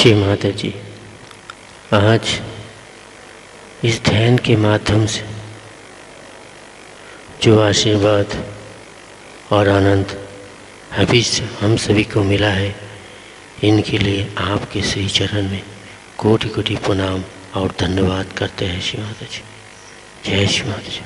श्री माता जी, आज इस ध्यान के माध्यम से जो आशीर्वाद और आनंद अभी हम सभी को मिला है, इनके लिए आपके श्री चरण में कोटि कोटि प्रणाम और धन्यवाद करते हैं श्री माता जी। जय श्री माता जी।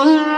Oh